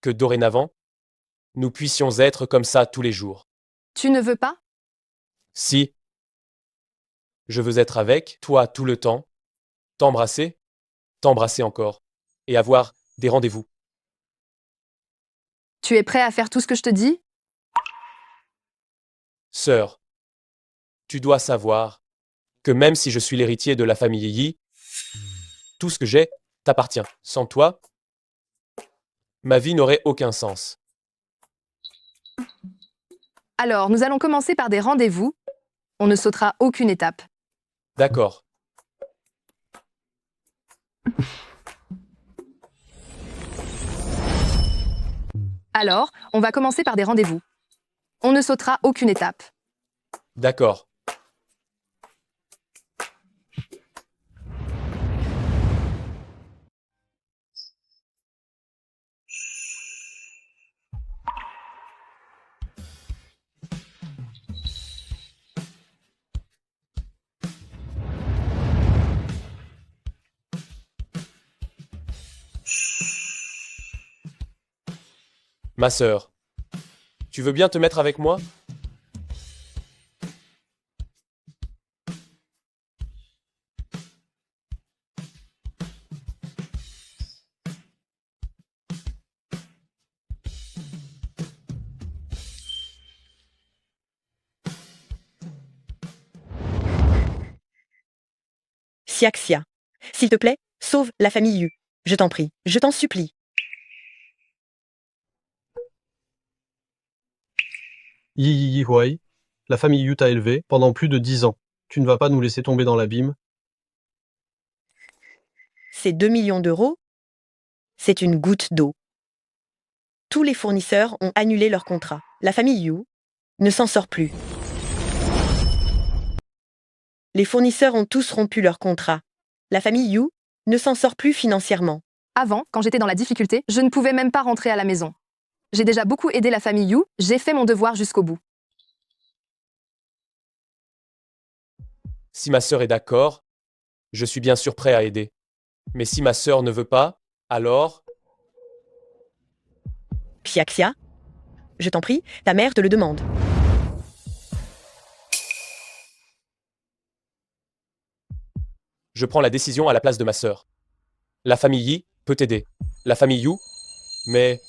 Que dorénavant, nous puissions être comme ça tous les jours. Tu ne veux pas? Si. Je veux être avec toi tout le temps, t'embrasser encore, et avoir des rendez-vous. Tu es prêt à faire tout ce que je te dis? Sœur, tu dois savoir que même si je suis l'héritier de la famille Yi, tout ce que j'ai t'appartient. Sans toi, ma vie n'aurait aucun sens. Alors, nous allons commencer par des rendez-vous. On ne sautera aucune étape. D'accord. Alors, on va commencer par des rendez-vous. On ne sautera aucune étape. D'accord. Ma sœur, tu veux bien te mettre avec moi? Xiaxia. S'il te plaît, sauve la famille Yu. Je t'en prie, je t'en supplie. Yi Huai, la famille Yu t'a élevé pendant plus de 10 ans. Tu ne vas pas nous laisser tomber dans l'abîme. Ces 2 millions d'euros, c'est une goutte d'eau. Tous les fournisseurs ont annulé leur contrat. La famille Yu ne s'en sort plus. Les fournisseurs ont tous rompu leur contrat. La famille Yu ne s'en sort plus financièrement. Avant, quand j'étais dans la difficulté, je ne pouvais même pas rentrer à la maison. J'ai déjà beaucoup aidé la famille Yu, j'ai fait mon devoir jusqu'au bout. Si ma sœur est d'accord, je suis bien sûr prêt à aider. Mais si ma sœur ne veut pas, alors... Xiaxia, je t'en prie, ta mère te le demande. Je prends la décision à la place de ma sœur. La famille Yi peut t'aider. La famille Yu, mais...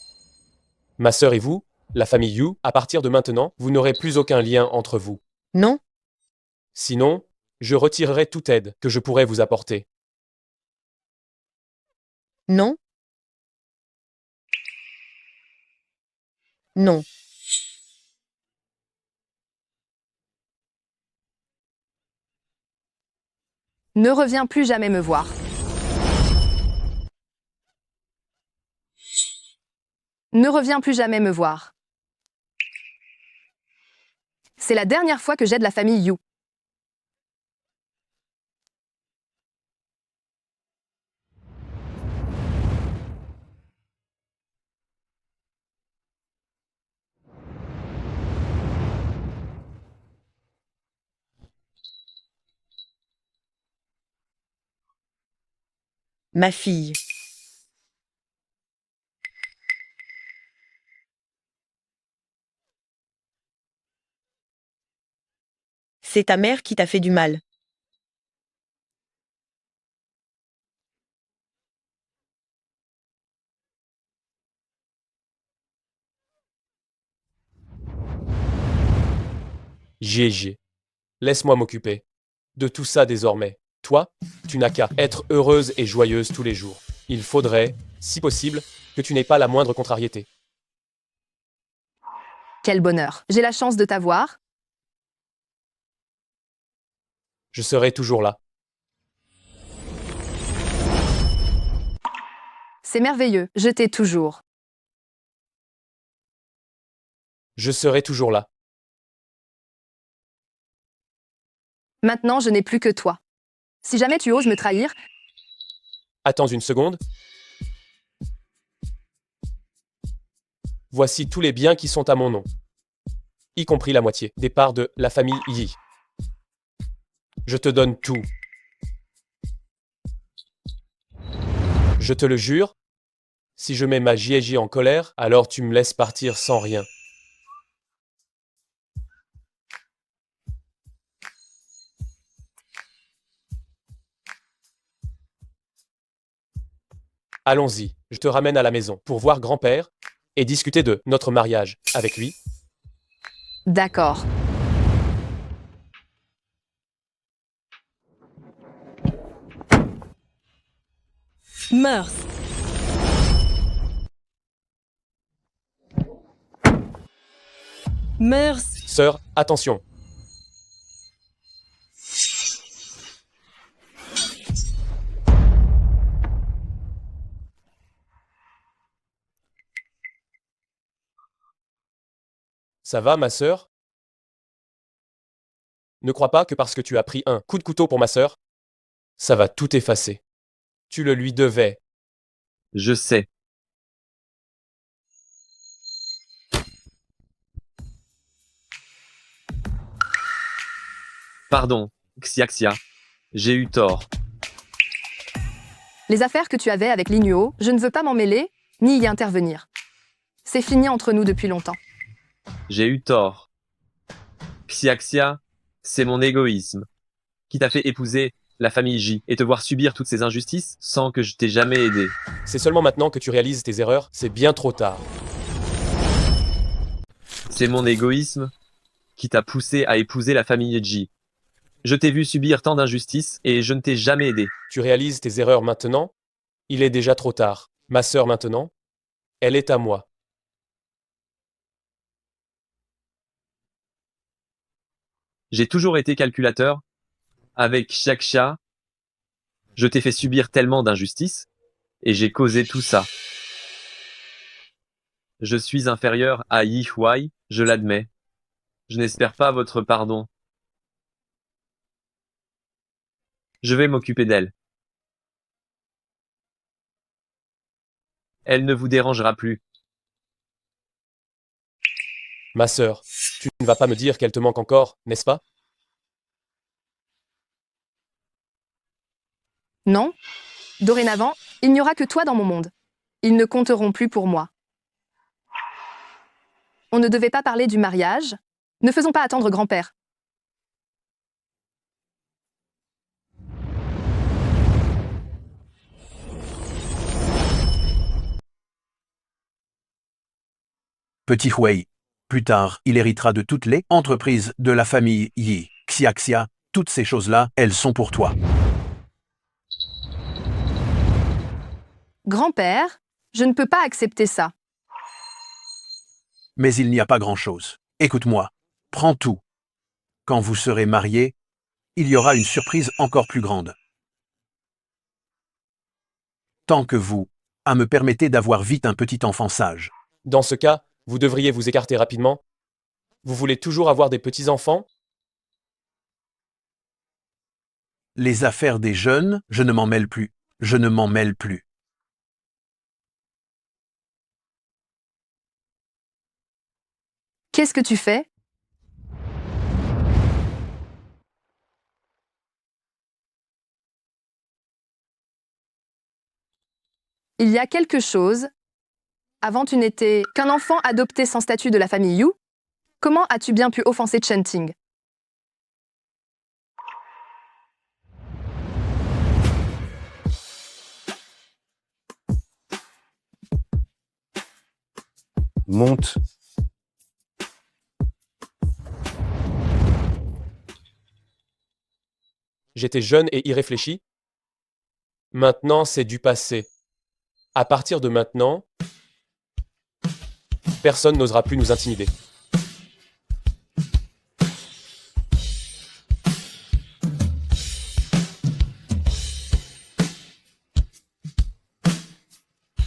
Ma sœur et vous, la famille Yu, à partir de maintenant, vous n'aurez plus aucun lien entre vous. Non. Sinon, je retirerai toute aide que je pourrais vous apporter. Non. Non. Ne reviens plus jamais me voir. Ne reviens plus jamais me voir. C'est la dernière fois que j'aide la famille Yu. Ma fille. C'est ta mère qui t'a fait du mal. GG. Laisse-moi m'occuper de tout ça désormais. Toi, tu n'as qu'à être heureuse et joyeuse tous les jours. Il faudrait, si possible, que tu n'aies pas la moindre contrariété. Quel bonheur. J'ai la chance de t'avoir. Je serai toujours là. C'est merveilleux, je t'ai toujours. Je serai toujours là. Maintenant, je n'ai plus que toi. Si jamais tu oses me trahir... Attends une seconde. Voici tous les biens qui sont à mon nom, y compris la moitié des parts de la famille Yi. Je te donne tout. Je te le jure, si je mets ma JJ en colère, alors tu me laisses partir sans rien. Allons-y, je te ramène à la maison pour voir grand-père et discuter de notre mariage avec lui. D'accord. Meurs. Meurs. Sœur, attention. Ça va, ma sœur? Ne crois pas que parce que tu as pris un coup de couteau pour ma sœur, ça va tout effacer. Tu le lui devais. Je sais. Pardon, Xiaxia. J'ai eu tort. Les affaires que tu avais avec l'Inuo, je ne veux pas m'en mêler, ni y intervenir. C'est fini entre nous depuis longtemps. J'ai eu tort. Xiaxia, c'est mon égoïsme qui t'a fait épouser la famille J et te voir subir toutes ces injustices sans que je t'ai jamais aidé. C'est seulement maintenant que tu réalises tes erreurs, c'est bien trop tard. C'est mon égoïsme qui t'a poussé à épouser la famille J. Je t'ai vu subir tant d'injustices et je ne t'ai jamais aidé. Tu réalises tes erreurs maintenant? Il est déjà trop tard. Ma sœur maintenant, elle est à moi. J'ai toujours été calculateur. Avec Xiaxia, je t'ai fait subir tellement d'injustices et j'ai causé tout ça. Je suis inférieur à Yi Huai, je l'admets. Je n'espère pas votre pardon. Je vais m'occuper d'elle. Elle ne vous dérangera plus. Ma sœur, tu ne vas pas me dire qu'elle te manque encore, n'est-ce pas? Non. Dorénavant, il n'y aura que toi dans mon monde. Ils ne compteront plus pour moi. On ne devait pas parler du mariage. Ne faisons pas attendre grand-père. Petit Huey. Plus tard, il héritera de toutes les entreprises de la famille Yi. Xiaxia, toutes ces choses-là, elles sont pour toi. Grand-père, je ne peux pas accepter ça. Mais il n'y a pas grand-chose. Écoute-moi. Prends tout. Quand vous serez mariés, il y aura une surprise encore plus grande. Tant que vous, me permettez d'avoir vite un petit enfant sage. Dans ce cas, vous devriez vous écarter rapidement. Vous voulez toujours avoir des petits-enfants? Les affaires des jeunes, je ne m'en mêle plus. Je ne m'en mêle plus. Qu'est-ce que tu fais? Il y a quelque chose. Avant, tu n'étais qu'un enfant adopté sans statut de la famille Yu. Comment as-tu bien pu offenser Chen Ting? Monte. J'étais jeune et irréfléchi. Maintenant, c'est du passé. À partir de maintenant, personne n'osera plus nous intimider.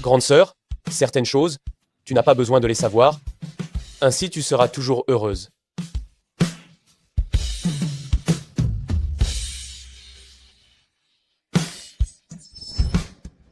Grande sœur, certaines choses, tu n'as pas besoin de les savoir. Ainsi, tu seras toujours heureuse.